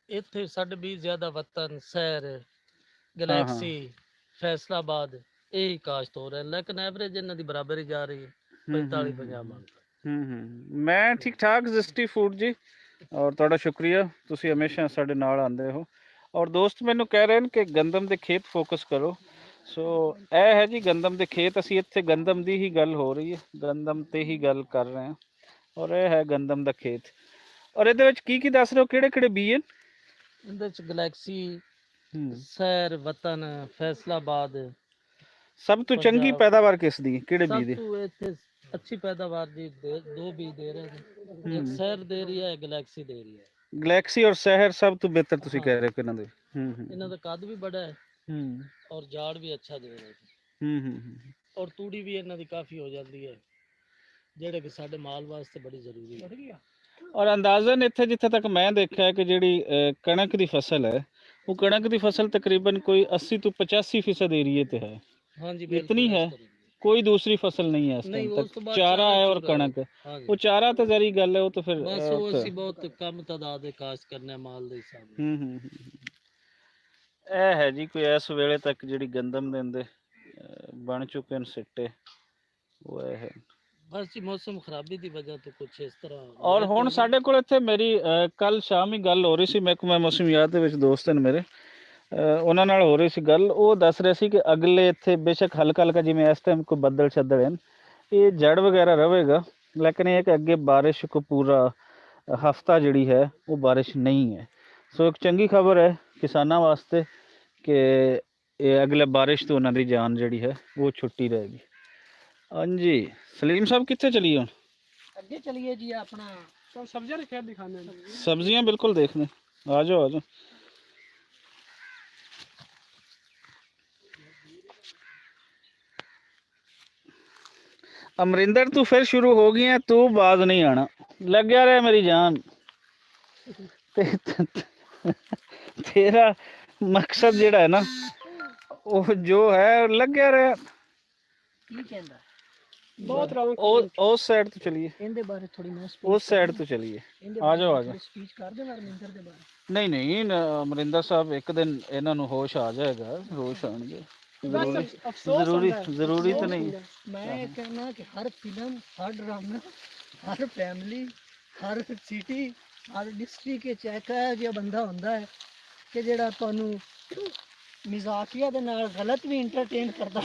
ਇੱਥੇ ਸਾਡੇ ਬੀਜ ਜ਼ਿਆਦਾ ਵਤਨ, ਸਹਿਰ, ਗਲੈਕਸੀ, ਫੈਸਲਾਬਾਦ ਇਹ ਕਾਸ਼ਤ ਹੋ ਰਿਹਾ, ਲੇਕਿਨ ਐਵਰੇਜ ਇਹਨਾਂ ਦੀ ਬਰਾਬਰ ਹੀ ਜਾ ਰਹੀ ਹੈ 45-50 ਮਣ। ਮੈਂ ਠੀਕ ਠਾਕ ਜ਼ਿਸਟੀ ਫੂਡ ਜੀ, ਔਰ ਤੁਹਾਡਾ ਸ਼ੁਕਰੀਆ, ਤੁਸੀਂ ਹਮੇਸ਼ਾ ਸਾਡੇ ਨਾਲ ਆਉਂਦੇ ਹੋ। ਔਰ ਦੋਸਤ ਮੈਨੂੰ ਕਹਿ ਰਹੇ ਨੇ ਕਿ ਗੰਦਮ ਦੇ ਖੇਤ ਫੋਕਸ ਕਰੋ, ਸੋ ਇਹ ਹੈ ਜੀ ਗੰਦਮ ਦੇ ਖੇਤ। ਅਸੀਂ ਇੱਥੇ ਗੰਦਮ ਦੀ ਹੀ ਗੱਲ ਹੋ ਰਹੀ ਹੈ, ਗੰਦਮ ਤੇ ਹੀ ਗੱਲ ਕਰ ਰਹੇ ਹਾਂ, ਔਰ ਇਹ ਹੈ ਗੰਦਮ ਦਾ ਖੇਤ। ਔਰ ਇਹਦੇ ਵਿੱਚ ਕੀ ਦੱਸ ਰਹੇ ਹੋ, ਕਿਹੜੇ ਕਿਹੜੇ ਬੀਜ ਹਨ? ਇਹਦੇ ਵਿੱਚ ਗਲੈਕਸੀ, ਸਹਿਰ, ਵਤਨ, ਫੈਸਲਾਬਾਦ। ਸਭ ਤੋਂ ਚੰਗੀ ਪੈਦਾਵਾਰ ਕਿਸ ਦੀ, ਕਿਹੜੇ ਬੀਜ ਦੀ? ਸਭ ਤੋਂ ਇੱਥੇ ਅੱਛੀ ਪੈਦਾਵਾਰ ਜੀ 2 ਬੀਜ ਦੇ ਰਹੇ ਨੇ, ਇੱਕ ਸਹਿਰ ਦੇ ਰਹੀ ਹੈ, ਗਲੈਕਸੀ ਦੇ ਰਹੀ ਹੈ। ਗਲੈਕਸੀ ਔਰ ਸਹਿਰ ਸਭ ਤੋਂ ਬਿਹਤਰ ਤੁਸੀਂ ਕਹਿ ਰਹੇ ਹੋ ਕਿ ਇਹਨਾਂ ਦੇ? ਇਹਨਾਂ ਦਾ ਕੱਦ ਵੀ ਬੜਾ ਹੈ ਔਰ ਝਾੜ ਵੀ ਅੱਛਾ ਦੇ ਰਹੇ ਨੇ। ਔਰ ਤੂੜੀ ਵੀ ਇਹਨਾਂ ਦੀ ਕਾਫੀ ਹੋ ਜਾਂਦੀ ਹੈ, ਜਿਹੜੇ ਕਿ ਸਾਡੇ ਮਾਲ ਵਾਸਤੇ ਬੜੀ ਜ਼ਰੂਰੀ ਹੈ। ਔਰ ਅੰਦਾਜ਼ਨ ਇੱਥੇ ਜਿੱਥੇ ਤੱਕ ਮੈਂ ਦੇਖਿਆ ਕਿ ਜਿਹੜੀ ਕਣਕ ਦੀ ਫਸਲ ਹੈ, ਉਹ ਕਣਕ ਦੀ ਫਸਲ ਤਕਰੀਬਨ ਕੋਈ 80 ਤੋਂ 85% ਏਰੀਏ ਤੇ ਹੈ। ਹਾਂਜੀ, इतनी है, कोई दूसरी फसल नहीं है इस टाइम तक, चारा है और कणक है। वो चारा तो जरी गल है, वो तो फिर बस वो ਅਸੀਂ ਬਹੁਤ ਕਮ ਤਾਦਾਦ ਦੇ ਕਾਸ਼ਤ ਕਰਨੇ ਮਾਲ ਦੇ ਹਿਸਾਬ ਨਾਲ। ਇਹ ਹੈ ਜੀ ਕੋਈ ਇਸ ਵੇਲੇ ਤੱਕ ਜਿਹੜੀ ਗੰਦਮ ਦੇ ਬਣ ਚੁੱਕੇ ਨੇ ਸਿੱਟੇ, ਉਹ ਇਹ ਹੈ। ਬਸ ਜੀ ਮੌਸਮ ਖਰਾਬੀ ਦੀ ਵਜ੍ਹਾ ਤੋਂ ਕੁਝ ਇਸ ਤਰ੍ਹਾਂ। ਔਰ ਹੁਣ ਸਾਡੇ ਕੋਲ ਇੱਥੇ ਮੇਰੀ ਕੱਲ ਸ਼ਾਮ ਹੀ ਗੱਲ ਹੋ ਰਹੀ ਸੀ, ਮੈਂ ਮੌਸਮ ਯਾਦ ਦੇ ਵਿੱਚ ਦੋਸਤ ਨੇ ਮੇਰੇ, ਉਹਨਾਂ ਨਾਲ ਹੋ ਰਹੀ ਸੀ ਗੱਲ। ਉਹ ਦੱਸ ਰਹੇ ਸੀ ਕਿ ਅਗਲੇ ਇੱਥੇ ਬੇਸ਼ੱਕ ਹਲਕਾ ਹਲਕਾ ਜਿਵੇਂ ਇਸ ਟਾਈਮ ਕੋਈ ਬੱਦਲ ਛੱਦਲ ਹਨ, ਇਹ ਜੜ ਵਗੈਰਾ ਰਹੇਗਾ, ਲੇਕਿਨ ਇਹ ਕਿ ਅੱਗੇ ਬਾਰਿਸ਼ ਕੋ ਪੂਰਾ ਹਫਤਾ ਜਿਹੜੀ ਹੈ ਉਹ ਬਾਰਿਸ਼ ਨਹੀਂ ਹੈ। ਸੋ ਇੱਕ ਚੰਗੀ ਖਬਰ ਹੈ ਕਿਸਾਨਾਂ ਵਾਸਤੇ ਕਿ ਇਹ ਅਗਲੇ ਬਾਰਿਸ਼ ਤੋਂ ਉਹਨਾਂ ਦੀ ਜਾਨ ਜਿਹੜੀ ਹੈ ਉਹ ਛੁੱਟੀ ਰਹੇਗੀ। ਹਾਂਜੀ ਸਲੀਮ ਸਾਹਿਬ ਕਿੱਥੇ ਚਲੀਏ ਹੁਣ? ਅੱਗੇ ਚਲੀਏ ਜੀ, ਆਪਣਾ ਸਬਜ਼ੀਆਂ ਦੇ ਖੇਤ ਦਿਖਾਣੇ। ਸਬਜ਼ੀਆਂ ਬਿਲਕੁਲ ਦੇਖਦੇ, ਆ ਜਾਓ ਆ ਜਾਓ। अमरिंदर तू फिर शुरू हो गई है, तू बाज नहीं आना, लग गया रहा मेरी जान। तेरा मकसद जेड़ा है ना वो जो है लग गया रहा। उस साइड तो चलिए, उस साइड तो चलिए, आ जाओ आ जाओ। नहीं नहीं अमरिंदर साहब एक दिन इन्हां नूं होश आ जाएगा, होश आउणगे, जरूरी तो नहीं। मैं कहना कि हर फिल्म, हर ड्रामा, हर फैमिली, हर सिटी, हर डिस्ट्रिक्ट के चैका जिहा बंदा हुंदा है कि जेड़ा तुहानू मजाकिया दे नाल गलत भी इंटरटेन करदा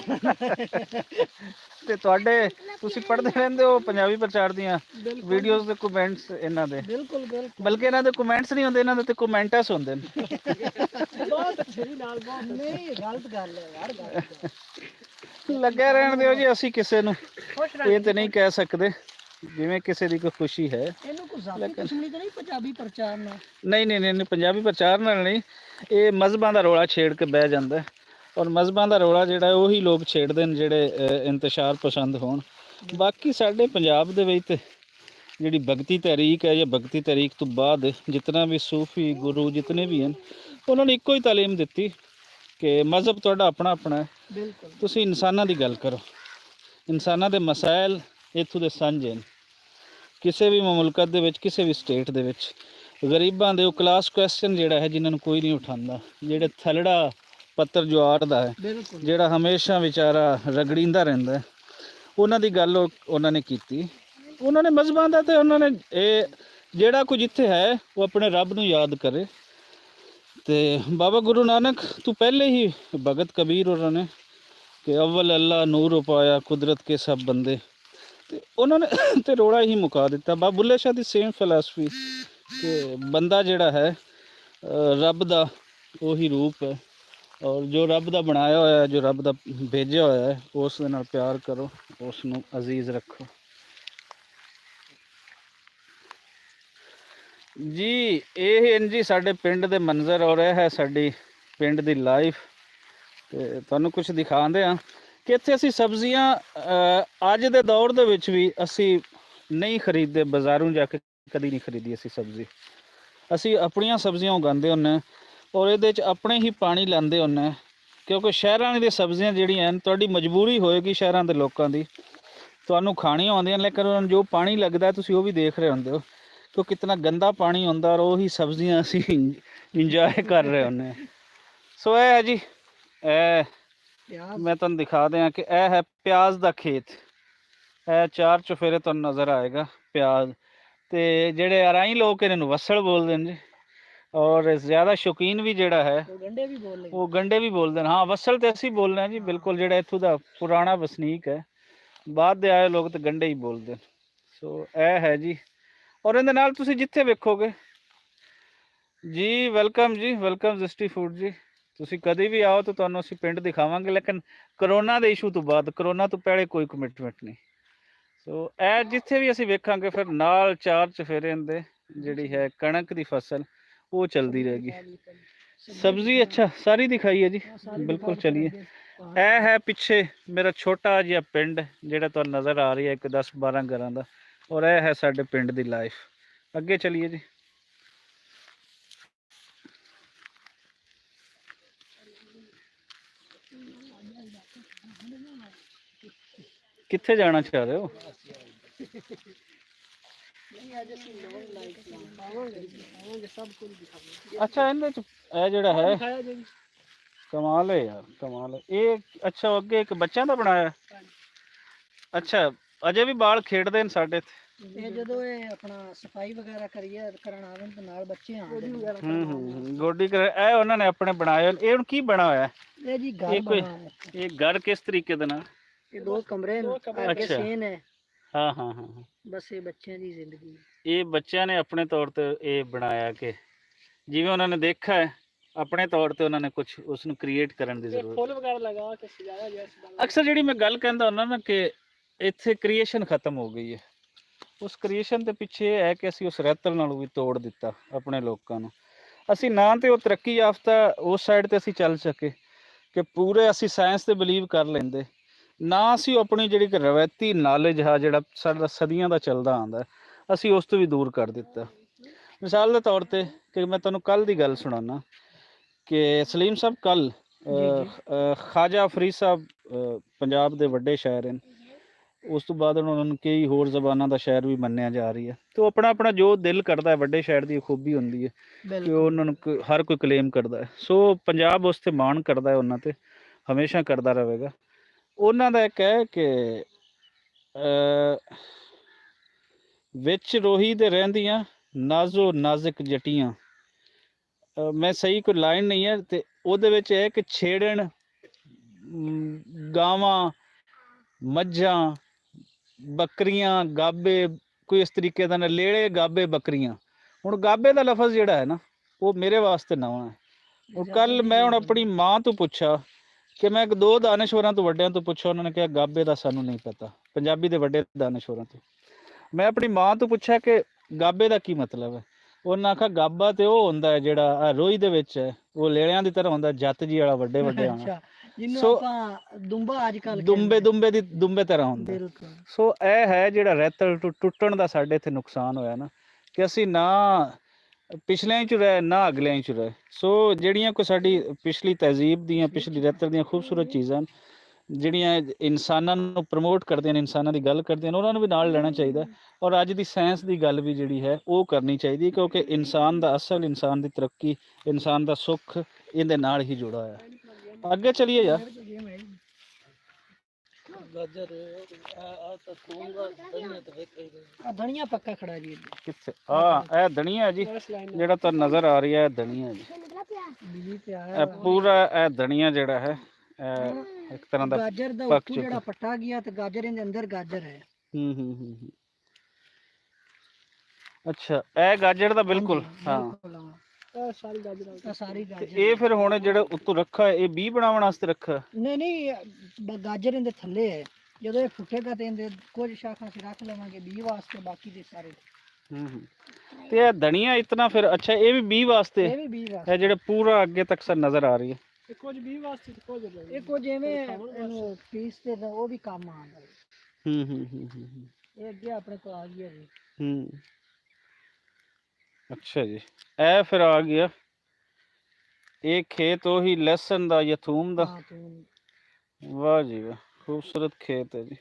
ਤੇ ਤੁਹਾਡੇ ਤੁਸੀਂ ਪੜ੍ਹਦੇ ਰਹਿੰਦੇ ਹੋ ਪੰਜਾਬੀ ਪ੍ਰਚਾਰ ਦੀਆਂ ਵੀਡੀਓਜ਼ ਦੇ ਕਮੈਂਟਸ ਇਹਨਾਂ ਦੇ? ਬਿਲਕੁਲ ਬਿਲਕੁਲ, ਬਲਕਿ ਇਹਨਾਂ ਦੇ ਕਮੈਂਟਸ ਨਹੀਂ ਹੁੰਦੇ, ਇਹਨਾਂ ਦੇ ਤੇ ਕਮੈਂਟਸ ਹੁੰਦੇ ਨੇ। ਬਹੁਤ ਸਹੀ ਨਾਲ, ਬਹੁਤ ਨਹੀਂ ਗਲਤ ਗੱਲ ਹੈ ਯਾਰ, ਲੱਗਿਆ ਰਹਿਣ ਦਿਓ ਜੀ, ਅਸੀਂ ਕਿਸੇ ਨੂੰ ਇਹ ਤੇ ਨਹੀਂ ਕਹਿ ਸਕਦੇ ਜਿਵੇਂ ਕਿਸੇ ਦੀ ਕੋਈ ਖੁਸ਼ੀ ਹੈ। ਇਹਨੂੰ ਕੋਈ ਜ਼ਾਤੀ ਦੁਸ਼ਮਣੀ ਤਾਂ ਨਹੀਂ ਪੰਜਾਬੀ ਪ੍ਰਚਾਰ ਨਾਲ? ਨਹੀਂ ਨਹੀਂ ਨਹੀਂ ਨਹੀਂ, ਪੰਜਾਬੀ ਪ੍ਰਚਾਰ ਨਾਲ ਨਹੀਂ, ਇਹ ਮਜ਼ਹਬਾਂ ਦਾ ਰੌਲਾ ਛੇੜ ਕੇ ਬਹਿ ਜਾਂਦਾ। ਔਰ ਮਜ਼ਹਬਾਂ ਦਾ ਰੌਲਾ ਜਿਹੜਾ ਉਹੀ ਲੋਕ ਛੇੜਦੇ ਨੇ ਜਿਹੜੇ ਇੰਤਸ਼ਾਰ ਪਸੰਦ ਹੋਣ। ਬਾਕੀ ਸਾਡੇ ਪੰਜਾਬ ਦੇ ਵਿੱਚ ਤੇ ਜਿਹੜੀ ਭਗਤੀ ਤਹਿਰੀਕ ਹੈ ਜਾਂ ਭਗਤੀ ਤਹਿਰੀਕ ਤੋਂ ਬਾਅਦ ਜਿਤਨਾ ਵੀ ਸੂਫੀ ਗੁਰੂ ਜਿਤਨੇ ਵੀ ਹਨ, ਉਹਨਾਂ ਨੇ ਇੱਕੋ ਹੀ ਤਾਲੀਮ ਦਿੱਤੀ ਕਿ ਮਜ਼ਹਬ ਤੁਹਾਡਾ ਆਪਣਾ ਆਪਣਾ ਹੈ, ਬਿਲਕੁਲ ਤੁਸੀਂ ਇਨਸਾਨਾਂ ਦੀ ਗੱਲ ਕਰੋ। ਇਨਸਾਨਾਂ ਦੇ ਮਸਾਇਲ ਇੱਥੋਂ ਦੇ ਸਾਂਝੇ ਨੇ। ਕਿਸੇ ਵੀ ਮੁਲਕ ਦੇ ਵਿੱਚ, ਕਿਸੇ ਵੀ ਸਟੇਟ ਦੇ ਵਿੱਚ ਗਰੀਬਾਂ ਦੇ ਉਹ ਕਲਾਸ ਕੁਐਸਚਨ ਜਿਹੜਾ ਹੈ ਜਿਨ੍ਹਾਂ ਨੂੰ ਕੋਈ ਨਹੀਂ ਉਠਾਉਂਦਾ, ਜਿਹੜੇ ਥਲੜਾ ਪੱਤਰ ਜਵਾਰ ਦਾ ਹੈ, ਬਿਲਕੁਲ ਜਿਹੜਾ ਹਮੇਸ਼ਾ ਵਿਚਾਰਾ ਰਗੜੀਂਦਾ ਰਹਿੰਦਾ ਹੈ, ਉਹਨਾਂ ਦੀ ਗੱਲ ਉਹਨਾਂ ਨੇ ਕੀਤੀ। ਉਹਨਾਂ ਨੇ ਮਜ਼ਹਬਾਂ ਦਾ ਤੇ ਉਹਨਾਂ ਨੇ ਇਹ ਜਿਹੜਾ ਕੁਝ ਇੱਥੇ ਹੈ ਉਹ ਆਪਣੇ ਰੱਬ ਨੂੰ ਯਾਦ ਕਰੇ। ਤੇ ਬਾਬਾ ਗੁਰੂ ਨਾਨਕ ਤੋਂ ਪਹਿਲੇ ਹੀ ਭਗਤ ਕਬੀਰ ਉਹਨਾਂ ਨੇ ਕਿ ਅਵਲ ਅੱਲਾ ਨੂਰ ਉਪਾਇਆ ਕੁਦਰਤ ਕੇ ਸਭ ਬੰਦੇ, ਤੇ ਉਹਨਾਂ ਨੇ ਤੇ ਰੋੜਾ ਹੀ ਮੁਕਾ ਦਿੱਤਾ। ਬਾਬਾ ਬੁੱਲੇ ਸ਼ਾਹ ਦੀ ਸੇਮ ਫਿਲਾਸਫੀ ਕਿ ਬੰਦਾ ਜਿਹੜਾ ਹੈ ਰੱਬ ਦਾ ਉਹੀ ਰੂਪ ਹੈ, ਔਰ ਜੋ ਰੱਬ ਦਾ ਬਣਾਇਆ ਹੋਇਆ, ਜੋ ਰੱਬ ਦਾ ਭੇਜਿਆ ਹੋਇਆ ਹੈ, ਉਸ ਦੇ ਨਾਲ ਪਿਆਰ ਕਰੋ, ਉਸ ਨੂੰ ਅਜ਼ੀਜ਼ ਰੱਖੋ। ਜੀ ਇਹ ਹਨ ਜੀ ਸਾਡੇ ਪਿੰਡ ਦੇ ਮੰਜ਼ਰ, ਔਰ ਇਹ ਹੈ ਸਾਡੀ ਪਿੰਡ ਦੀ ਲਾਈਫ। ਤੇ ਤੁਹਾਨੂੰ ਕੁਝ ਦਿਖਾਉਂਦੇ ਹਾਂ ਕਿ ਇੱਥੇ ਅਸੀਂ ਸਬਜ਼ੀਆਂ ਅੱਜ ਦੇ ਦੌਰ ਦੇ ਵਿੱਚ ਵੀ ਅਸੀਂ ਨਹੀਂ ਖਰੀਦਦੇ, ਬਾਜ਼ਾਰੋਂ ਜਾ ਕੇ ਕਦੀ ਨਹੀਂ ਖਰੀਦੀ ਅਸੀਂ ਸਬਜ਼ੀ। ਅਸੀਂ ਆਪਣੀਆਂ ਸਬਜ਼ੀਆਂ ਉਗਾਉਂਦੇ ਹੁੰਦੇ ਹਾਂ ਔਰ ਇਹਦੇ 'ਚ ਆਪਣੇ ਹੀ ਪਾਣੀ ਲਾਉਂਦੇ ਹੁੰਦੇ ਹਾਂ, ਕਿਉਂਕਿ ਸ਼ਹਿਰਾਂ ਦੀਆਂ ਸਬਜ਼ੀਆਂ ਜਿਹੜੀਆਂ ਹਨ, ਤੁਹਾਡੀ ਮਜਬੂਰੀ ਹੋਏਗੀ ਸ਼ਹਿਰਾਂ ਦੇ ਲੋਕਾਂ ਦੀ, ਤੁਹਾਨੂੰ ਖਾਣੀਆਂ ਆਉਂਦੀਆਂ, ਲੇਕਿਨ ਉਹਨਾਂ ਨੂੰ ਜੋ ਪਾਣੀ ਲੱਗਦਾ ਤੁਸੀਂ ਉਹ ਵੀ ਦੇਖ ਰਹੇ ਹੁੰਦੇ ਹੋ ਕਿ ਕਿਤਨਾ ਗੰਦਾ ਪਾਣੀ ਹੁੰਦਾ, ਔਰ ਉਹੀ ਸਬਜ਼ੀਆਂ ਅਸੀਂ ਇੰਜੋਏ ਕਰ ਰਹੇ ਹੁੰਦੇ ਹਾਂ। ਸੋ ਇਹ ਹੈ ਜੀ, ਇਹ ਮੈਂ ਤੁਹਾਨੂੰ ਦਿਖਾ ਦਿਆਂ ਕਿ ਇਹ ਹੈ ਪਿਆਜ਼ ਦਾ ਖੇਤ। ਇਹ 4 ਚੁਫੇਰੇ ਤੁਹਾਨੂੰ ਨਜ਼ਰ ਆਏਗਾ ਪਿਆਜ਼। ਤੇ ਜਿਹੜੇ ਅਰਾਈ ਲੋਕ ਇਹਨਾਂ ਨੂੰ ਵਸਲ ਬੋਲਦੇ ਨੇ ਜੀ, ਔਰ ਜ਼ਿਆਦਾ ਸ਼ੌਕੀਨ ਵੀ ਜਿਹੜਾ ਹੈ ਉਹ ਗੰਡੇ ਵੀ ਬੋਲਦੇ ਨੇ। ਹਾਂ, ਵਸਲ ਤੇ ਅਸੀਂ ਬੋਲਦੇ ਹਾਂ ਜੀ, ਬਿਲਕੁਲ ਜਿਹੜਾ ਇੱਥੋਂ ਦਾ ਪੁਰਾਣਾ ਵਸਨੀਕ ਹੈ, ਬਾਅਦ ਦੇ ਆਏ ਲੋਕ ਤਾਂ ਗੰਡੇ ਹੀ ਬੋਲਦੇ ਨੇ। ਸੋ ਇਹ ਹੈ ਜੀ, ਔਰ ਇਹਦੇ ਨਾਲ ਤੁਸੀਂ ਜਿੱਥੇ ਵੇਖੋਗੇ ਜੀ, ਵੈਲਕਮ ਜੀ, ਵੈਲਕਮ ਜ਼ਿਸਟੀ ਫੂਡ ਜੀ। ਤੁਸੀਂ ਕਦੇ ਵੀ ਆਓ ਤਾਂ ਤੁਹਾਨੂੰ ਅਸੀਂ ਪਿੰਡ ਦਿਖਾਵਾਂਗੇ, ਲੇਕਿਨ ਕਰੋਨਾ ਦੇ ਇਸ਼ੂ ਤੋਂ ਬਾਅਦ, ਕਰੋਨਾ ਤੋਂ ਪਹਿਲੇ ਕੋਈ ਕਮਿਟਮੈਂਟ ਨਹੀਂ। ਸੋ ਇਹ ਜਿੱਥੇ ਵੀ ਅਸੀਂ ਵੇਖਾਂਗੇ ਫਿਰ ਨਾਲ 4 ਚੁਫੇਰੇ ਦੇ ਜਿਹੜੀ ਹੈ ਕਣਕ ਦੀ ਫਸਲ ਉਹ ਚਲਦੀ ਰਹੇਗੀ। ਸਬਜ਼ੀ ਅੱਛਾ ਸਾਰੀ ਦਿਖਾਈ ਹੈ ਜੀ, ਬਿਲਕੁਲ ਚਲੀਏ। ਇਹ ਹੈ ਪਿੱਛੇ ਮੇਰਾ ਛੋਟਾ ਜਿਹਾ ਪਿੰਡ ਜਿਹੜਾ ਤੁਹਾਨੂੰ ਨਜ਼ਰ ਆ ਰਹੀ ਹੈ, ਇੱਕ 10-12 ਘਰਾਂ ਦਾ, ਔਰ ਇਹ ਹੈ ਸਾਡੇ ਪਿੰਡ ਦੀ ਲਾਈਫ। ਅੱਗੇ ਚਲੀਏ ਜੀ। ਕਿੱਥੇ ਜਾਣਾ ਚਾਹ ਰਹੇ ਹੋ? ਅੱਛਾ, ਇਹਦੇ ਚ ਇਹ ਜਿਹੜਾ ਹੈ ਕਮਾਲ ਹੈ ਯਾਰ, ਕਮਾਲ ਹੈ। ਇਹ ਅੱਛਾ ਅੱਗੇ ਇੱਕ ਬੱਚਿਆਂ ਦਾ ਬਣਾਇਆ। ਅੱਛਾ, ਅਜੇ ਵੀ ਬਾਲ ਖੇਡਦੇ ਨੇ ਸਾਡੇ ਇੱਥੇ। ਇਹ ਜਦੋਂ ਇਹ ਆਪਣਾ ਸਫਾਈ ਵਗੈਰਾ ਕਰੀਏ ਕਰਨ ਆਵਣ ਤੇ ਨਾਲ ਬੱਚੇ ਆਉਂਦੇ ਗੋਡੀ ਕਰ ਇਹ ਉਹਨਾਂ ਨੇ ਆਪਣੇ ਬਣਾਏ। ਇਹ ਹੁਣ ਕੀ ਬਣਾ ਹੋਇਆ? ਇਹ ਜੀ ਘਰ ਬਣਾ ਹੈ। ਇਹ ਘਰ ਕਿਸ ਤਰੀਕੇ ਦੇ ਨਾਲ? ਇਹ 2 ਕਮਰੇ ਨੇ, ਅੱਗੇ ਸੀਨ ਹੈ। ਹਾਂ ਹਾਂ ਹਾਂ, ਬਸ ਇਹ ਬੱਚਿਆਂ ਦੀ ਜ਼ਿੰਦਗੀ। ਇਹ ਬੱਚਿਆਂ ਨੇ ਆਪਣੇ ਤੌਰ ਤੇ ਇਹ ਬਣਾਇਆ ਕਿ ਜਿਵੇਂ ਉਹਨਾਂ ਨੇ ਦੇਖਿਆ ਹੈ, ਆਪਣੇ ਤੌਰ ਤੇ ਉਹਨਾਂ ਨੇ ਕੁਝ ਉਸ ਨੂੰ ਕ੍ਰੀਏਟ ਕਰਨ ਦੀ ਜ਼ਰੂਰਤ। ਫੁੱਲ ਵਗੈਰਾ ਲਗਾ ਕੇ ਸਜਾਇਆ ਗਿਆ ਸੀ। ਅਕਸਰ ਜਿਹੜੀ ਮੈਂ ਗੱਲ ਕਹਿੰਦਾ ਹੁੰਦਾ ਨਾ ਕਿ ਇੱਥੇ ਕ੍ਰੀਏਸ਼ਨ ਖਤਮ ਹੋ ਗਈ ਹੈ। ਉਸ ਕ੍ਰੀਏਸ਼ਨ ਦੇ ਪਿੱਛੇ ਇਹ ਹੈ ਕਿ ਅਸੀਂ ਉਸ ਰਹਿਤਲ ਨਾਲੋਂ ਵੀ ਤੋੜ ਦਿੱਤਾ ਆਪਣੇ ਲੋਕਾਂ ਨੂੰ। ਅਸੀਂ ਨਾ ਤੇ ਉਹ ਤਰੱਕੀ ਯਾਫਤਾ ਉਸ ਸਾਈਡ ਤੇ ਅਸੀਂ ਚੱਲ ਸਕੇ ਕਿ ਪੂਰੇ ਅਸੀਂ ਸਾਇੰਸ ਤੇ ਬਿਲੀਵ ਕਰ ਲੈਂਦੇ, ਨਾ ਅਸੀਂ ਆਪਣੀ ਜਿਹੜੀ ਰਵਾਇਤੀ ਨਾਲੇਜ ਹੈ ਜਿਹੜਾ ਸਾਡਾ ਸਦੀਆਂ ਦਾ ਚੱਲਦਾ ਆਉਂਦਾ, ਅਸੀਂ ਉਸ ਤੋਂ ਵੀ ਦੂਰ ਕਰ ਦਿੱਤਾ। ਮਿਸਾਲ ਦੇ ਤੌਰ ਤੇ ਕਿ ਮੈਂ ਤੁਹਾਨੂੰ ਕੱਲ ਦੀ ਗੱਲ ਸੁਣਾਉਣਾ ਕਿ ਸਲੀਮ ਸਾਹਿਬ ਕੱਲ ਖਾਜਾ ਫਰੀਦ ਸਾਹਿਬ ਪੰਜਾਬ ਦੇ ਵੱਡੇ ਸ਼ਾਇਰ ਹਨ, ਉਸ ਤੋਂ ਬਾਅਦ ਉਹਨਾਂ ਨੂੰ ਕਈ ਹੋਰ ਜ਼ਬਾਨਾਂ ਦਾ ਸ਼ਾਇਰ ਵੀ ਮੰਨਿਆ ਜਾ ਰਹੀ ਹੈ। ਤੇ ਉਹ ਆਪਣਾ ਆਪਣਾ ਜੋ ਦਿਲ ਕਰਦਾ ਹੈ, ਵੱਡੇ ਸ਼ਾਇਰ ਦੀ ਖੂਬੀ ਹੁੰਦੀ ਹੈ ਕਿ ਉਹਨਾਂ ਨੂੰ ਹਰ ਕੋਈ ਕਲੇਮ ਕਰਦਾ ਹੈ। ਸੋ ਪੰਜਾਬ ਉਸ ਤੇ ਮਾਣ ਕਰਦਾ ਹੈ, ਉਹਨਾਂ ਤੇ ਹਮੇਸ਼ਾ ਕਰਦਾ ਰਹੇਗਾ। ਉਹਨਾਂ ਦਾ ਇੱਕ ਹੈ ਕਿ ਵਿੱਚ ਰੋਹੀ ਦੇ ਰਹਿੰਦੀਆਂ ਨਾਜ਼ੋ ਨਾਜ਼ੁਕ ਜਟੀਆਂ, ਮੈਂ ਸਹੀ ਕੋਈ ਲਾਈਨ ਨਹੀਂ ਹੈ, ਤੇ ਉਹਦੇ ਵਿੱਚ ਇਹ ਕਿ ਛੇੜਨ ਗਾਵਾਂ, ਮੱਝਾਂ, ਬੱਕਰੀਆਂ, ਗਾਬੇ, ਕੋਈ ਇਸ ਤਰੀਕੇ ਦਾ ਨਾ, ਲੇੜੇ, ਗਾਬੇ, ਬੱਕਰੀਆਂ। ਹੁਣ ਗਾਬੇ ਦਾ ਲਫ਼ਜ਼ ਜਿਹੜਾ ਹੈ ਨਾ, ਉਹ ਮੇਰੇ ਵਾਸਤੇ ਨਵਾਂ ਹੈ। ਹੁਣ ਕੱਲ ਮੈਂ ਹੁਣ ਆਪਣੀ ਮਾਂ ਤੋਂ ਪੁੱਛਾ ਕਿ ਮੈਂ ਦੋ ਦਾਨਿਸ਼ਵਰਾਂ ਤੋਂ ਵੱਡਿਆਂ ਤੋਂ ਪੁੱਛਿਆ, ਉਹਨਾਂ ਨੇ ਕਿਹਾ ਗਾਬੇ ਦਾ ਸਾਨੂੰ ਨਹੀਂ ਪਤਾ, ਪੰਜਾਬੀ ਦੇ ਵੱਡੇ ਦਾਨਿਸ਼ਵਰਾਂ ਤੋਂ। ਮੈਂ ਆਪਣੀ ਮਾਂ ਤੋਂ ਪੁੱਛਿਆ ਕਿ ਗਾਬੇ ਦਾ ਕੀ ਮਤਲਬ ਹੈ, ਉਹਨਾਂ ਆਖਿਆ ਗਾਬਾ ਤੇ ਉਹ ਹੁੰਦਾ ਹੈ ਜਿਹੜਾ ਆਹ ਰੋਈ ਦੇ ਵਿੱਚ ਹੈ, ਉਹ ਲੇਲਿਆਂ ਦੀ ਤਰ੍ਹਾਂ ਹੁੰਦਾ, ਜੱਤ ਜੀ ਵਾਲਾ ਵੱਡੇ ਵੱਡੇ ਆਉਣਾ। ਅੱਛਾ, ਜਿਹਨੂੰ ਸੋ ਆਪਾਂ ਦੁੰਬਾ ਅੱਜ ਕੱਲ ਦੁੰਬੇ ਦੀ ਦੁੰਬੇ ਤਰ੍ਹਾਂ ਹੁੰਦਾ। ਬਿਲਕੁਲ। ਸੋ ਇਹ ਹੈ ਜਿਹੜਾ ਰੈਤਲ ਟੁੱਟਣ ਦਾ ਸਾਡੇ ਇੱਥੇ ਨੁਕਸਾਨ ਹੋਇਆ ਨਾ, ਕਿ ਅਸੀਂ ਨਾ ਪਿਛਲਿਆਂ 'ਚ ਰਹੇ ਨਾ ਅਗਲਿਆਂ 'ਚ ਰਹੇ। ਸੋ ਜਿਹੜੀਆਂ ਕੋਈ ਸਾਡੀ ਪਿਛਲੀ ਤਹਿਜ਼ੀਬ ਦੀਆਂ, ਪਿਛਲੀ ਰੈਤਲ ਦੀਆਂ ਖੂਬਸੂਰਤ ਚੀਜ਼ਾਂ ਜਿਹੜੀਆਂ ਇਨਸਾਨਾਂ ਨੂੰ ਪ੍ਰਮੋਟ ਕਰਦੀਆਂ ਨੇ, ਇਨਸਾਨਾਂ ਦੀ ਗੱਲ ਕਰਦੀਆਂ ਨੇ, ਉਹਨਾਂ ਨੂੰ ਵੀ ਨਾਲ ਲੈਣਾ ਚਾਹੀਦਾ। ਔਰ ਅੱਜ ਦੀ ਸਾਇੰਸ ਦੀ ਗੱਲ ਵੀ ਜਿਹੜੀ ਹੈ ਉਹ ਕਰਨੀ ਚਾਹੀਦੀ, ਕਿਉਂਕਿ ਇਨਸਾਨ ਦਾ ਅਸਲ, ਇਨਸਾਨ ਦੀ ਤਰੱਕੀ, ਇਨਸਾਨ ਦਾ ਸੁੱਖ ਇਹਦੇ ਨਾਲ ਹੀ ਜੁੜਾ ਹੋਇਆ। ਅੱਗੇ ਚਲੀਏ ਯਾਰ। ਗਾਜਰ ਆ ਤਾਂ ਖੂੰਗਾ ਧਨੀਆ ਤੇ ਵੇਖੇ ਧਨੀਆ ਪੱਕਾ ਖੜਾ ਜੀ ਕਿੱਥੇ? ਇਹ ਧਨੀਆ ਹੈ ਜੀ, ਜਿਹੜਾ ਤੁਹਾਨੂੰ ਨਜ਼ਰ ਆ ਰਿਹਾ ਹੈ ਧਨੀਆ ਜੀ। ਬਿਜਲੀ ਤੇ ਇਹ ਆਇਆ ਪੂਰਾ ਇਹ ਧਨੀਆ ਜਿਹੜਾ ਹੈ ਇਹ ਇੱਕ ਤਰ੍ਹਾਂ ਦਾ ਗਾਜਰ ਦਾ ਪੱਕ ਉੱਪਰ ਚੁੱਕਾ। ਜਿਹੜਾ ਪੱਟਾ ਗਿਆ ਤੇ ਗਾਜਰ ਦੇ ਅੰਦਰ ਗਾਜਰ ਹੈ। ਹੂੰ। ਅੱਛਾ, ਇਹ ਗਾਜਰ ਦਾ ਬਿਲਕੁਲ ਹਾਂ। ਇਹ ਸਾਰੀ ਗਾਜਰ ਤੇ ਇਹ ਫਿਰ ਹੁਣ ਜਿਹੜਾ ਉੱਤੋਂ ਰੱਖਾ ਹੈ, ਇਹ ਬੀਜ ਬਣਾਉਣ ਵਾਸਤੇ ਰੱਖਾ ਹੈ? ਨਹੀਂ ਗਾਜਰ ਇਹਦੇ ਥੱਲੇ ਹੈ, ਜਦੋਂ ਇਹ ਫੁੱਟੇਗਾ ਤੇ ਇਹਦੇ ਕੁਝ ਸ਼ਾਖਾਂ ਅਸੀਂ ਰੱਖ ਲਵਾਂਗੇ ਬੀ ਵਾਸਤੇ, ਬਾਕੀ ਦੇ ਸਾਰੇ। ਤੇ ਇਹ ਧਨੀਆ ਇਤਨਾ ਫਿਰ ਅੱਛਾ, ਇਹ ਵੀ ਬੀ ਵਾਸਤੇ? ਇਹ ਵੀ ਬੀ ਵਾਸਤੇ। ਇਹ ਜਿਹੜੇ ਪੂਰਾ ਅੱਗੇ ਤੱਕ ਸਰ ਨਜ਼ਰ ਆ ਰਹੀ ਹੈ, ਇਹ ਕੁਝ ਬੀ ਵਾਸਤੇ ਤੇ ਕੁਝ ਇਹ ਕੁਝ ਐਵੇਂ ਇਹਨੂੰ ਪੀਸ ਤੇ ਉਹ ਵੀ ਕੰਮ ਆਉਂਦਾ। ਹੂੰ। ਇਹ ਅੱਗੇ ਆਪਣੇ ਕੋਲ ਆ ਗਿਆ ਜੀ। ਅੱਛਾ ਜੀ, ਇਹ ਫਿਰ ਆ ਗਿਆ ਇਹ ਖੇਤ ਉਹੀ ਲਸਣ ਦਾ ਜਾਂ ਥੂਮ ਦਾ। ਹਾਂ ਤੂੰ ਵਾਹ ਜੀ ਵਾਹ, ਖੂਬਸੂਰਤ ਖੇਤ ਹੈ ਜੀ।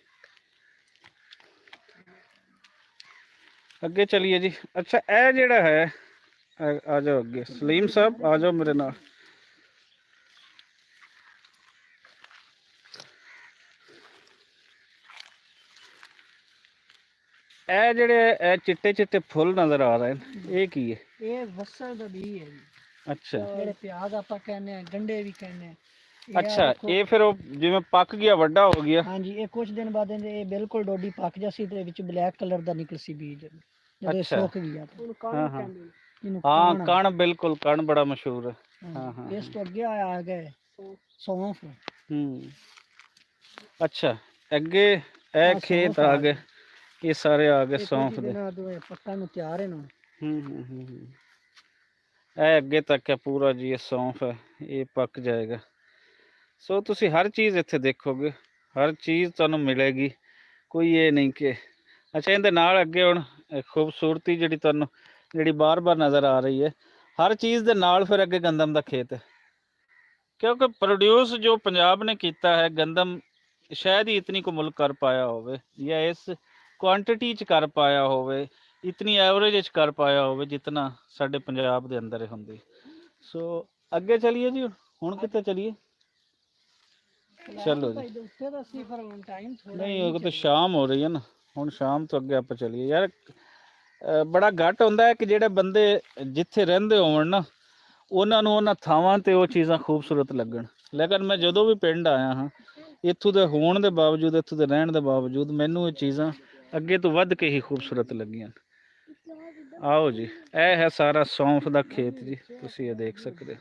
ਅੱਗੇ ਚਲੀਏ ਜੀ। ਅੱਛਾ, ਇਹ ਜਿਹੜਾ ਹੈ ਆ ਜਾਓ ਅੱਗੇ, ਸਲੀਮ ਸਾਹਿਬ ਆ ਜਾਓ ਮੇਰੇ ਨਾਲ। ਇਹ ਜਿਹੜੇ ਇਹ ਚਿੱਟੇ ਚਿੱਟੇ ਫੁੱਲ ਨਜ਼ਰ ਆ ਰਹੇ ਨੇ, ਇਹ ਕੀ ਹੈ? ਇਹ ਵਸਲ ਦਾ ਬੀ ਹੈ ਜੀ। ਅੱਛਾ ਜਿਹੜੇ ਪਿਆਜ਼ ਆਪਾਂ ਕਹਿੰਦੇ ਆ, ਗੰਡੇ ਵੀ ਕਹਿੰਦੇ ਆ। ਅੱਛਾ, ਇਹ ਫਿਰ ਉਹ ਜਿਵੇਂ ਪੱਕ ਗਿਆ, ਵੱਡਾ ਹੋ ਗਿਆ। ਹਾਂਜੀ, ਇਹ ਕੁਝ ਦਿਨ ਬਾਅਦ ਇਹ ਬਿਲਕੁਲ ਡੋਡੀ ਪੱਕ ਜਾਸੀ ਤੇ ਵਿੱਚ ਬਲੈਕ ਕਲਰ ਦਾ ਨਿਕਲ ਸੀ ਬੀਜ, ਜਦੋਂ ਸੁੱਕ ਗਿਆ ਹਾਂ ਕਣ, ਬਿਲਕੁਲ ਕਣ ਬੜਾ ਮਸ਼ਹੂਰ ਹੈ। ਹਾਂ ਇਸ ਤੋਂ ਅੱਗੇ ਆ ਗਏ ਸੌਂਫ। ਅੱਛਾ, ਅੱਗੇ ਇਹ ਖੇਤ ਆ ਗਏ, ਇਹ ਸਾਰੇ ਆ ਗਏ ਸੌਂਫ ਦੇ। ਪੱਕਾ ਨੂੰ ਤਿਆਰ ਹੈ ਨਾ। ਇਹ ਅੱਗੇ ਤੱਕ ਹੈ ਪੂਰਾ ਜੀ, ਇਹ ਸੌਂਫ ਹੈ, ਇਹ ਪੱਕ ਜਾਏਗਾ। ਸੋ ਤੁਸੀਂ ਹਰ ਚੀਜ਼ ਇੱਥੇ ਦੇਖੋਗੇ, ਹਰ ਚੀਜ਼ ਤੁਹਾਨੂੰ ਮਿਲੇਗੀ, ਕੋਈ ਇਹ ਨਹੀਂ ਕਿ ਅੱਛਾ। ਇਹਦੇ ਨਾਲ ਅੱਗੇ ਹੁਣ ਖੂਬਸੂਰਤੀ ਜਿਹੜੀ ਤੁਹਾਨੂੰ ਜਿਹੜੀ ਬਾਰ-ਬਾਰ ਨਜ਼ਰ ਆ ਰਹੀ ਹੈ, ਹਰ ਚੀਜ਼ ਦੇ ਨਾਲ ਫਿਰ ਅੱਗੇ ਗੰਦਮ ਦਾ ਖੇਤ ਹੈ, ਕਿਉਂਕਿ ਪ੍ਰੋਡਿਊਸ ਜੋ ਪੰਜਾਬ ਨੇ ਕੀਤਾ ਹੈ ਗੰਦਮ ਸ਼ਾਇਦ ਹੀ ਇਤਨੀ ਕੋ ਮੁਲਕ ਕਰ ਪਾਇਆ ਹੋਵੇ, ਜਾਂ ਇਸ ਕੁਆਂਟੀਟੀ 'ਚ ਕਰ ਪਾਇਆ ਹੋਵੇ, ਇਤਨੀ ਐਵਰੇਜ 'ਚ ਕਰ ਪਾਇਆ ਹੋਵੇ ਜਿਤਨਾ ਸਾਡੇ ਪੰਜਾਬ ਦੇ ਅੰਦਰ ਹੁੰਦੀ। ਸੋ ਅੱਗੇ ਚਲੀਏ ਜੀ, ਹੁਣ ਕਿੱਥੇ ਚਲੀਏ? ਚਲੋ ਜੀ, ਨਹੀਂ ਉਹ ਤਾਂ ਸ਼ਾਮ ਹੋ ਰਹੀ ਹੈ ਨਾ, ਹੁਣ ਸ਼ਾਮ ਤੋਂ ਅੱਗੇ ਆਪਾਂ ਚਲੀਏ ਯਾਰ। ਬੜਾ ਘੱਟ ਹੁੰਦਾ ਹੈ ਕਿ ਜਿਹੜੇ ਬੰਦੇ ਜਿੱਥੇ ਰਹਿੰਦੇ ਹੋਣ ਨਾ, ਉਹਨਾਂ ਨੂੰ ਉਹਨਾਂ ਥਾਵਾਂ ਤੇ ਉਹ ਚੀਜ਼ਾਂ ਖੂਬਸੂਰਤ ਲੱਗਣ। ਲੇਕਿਨ ਮੈਂ ਜਦੋਂ ਵੀ ਪਿੰਡ ਆਇਆ ਹਾਂ, ਇੱਥੋਂ ਦੇ ਹੋਣ ਦੇ ਬਾਵਜੂਦ, ਇੱਥੋਂ ਦੇ ਰਹਿਣ ਦੇ ਬਾਵਜੂਦ, ਮੈਨੂੰ ਇਹ ਚੀਜ਼ਾਂ ਅੱਗੇ ਤੋਂ ਵੱਧ ਕੇ ਹੀ ਖੂਬਸੂਰਤ ਲੱਗੀਆਂ। ਆਓ ਜੀ, ਇਹ ਹੈ ਸਾਰਾ ਸੌਂਫ ਦਾ ਖੇਤ ਜੀ, ਤੁਸੀਂ ਇਹ ਦੇਖ ਸਕਦੇ ਹੋ।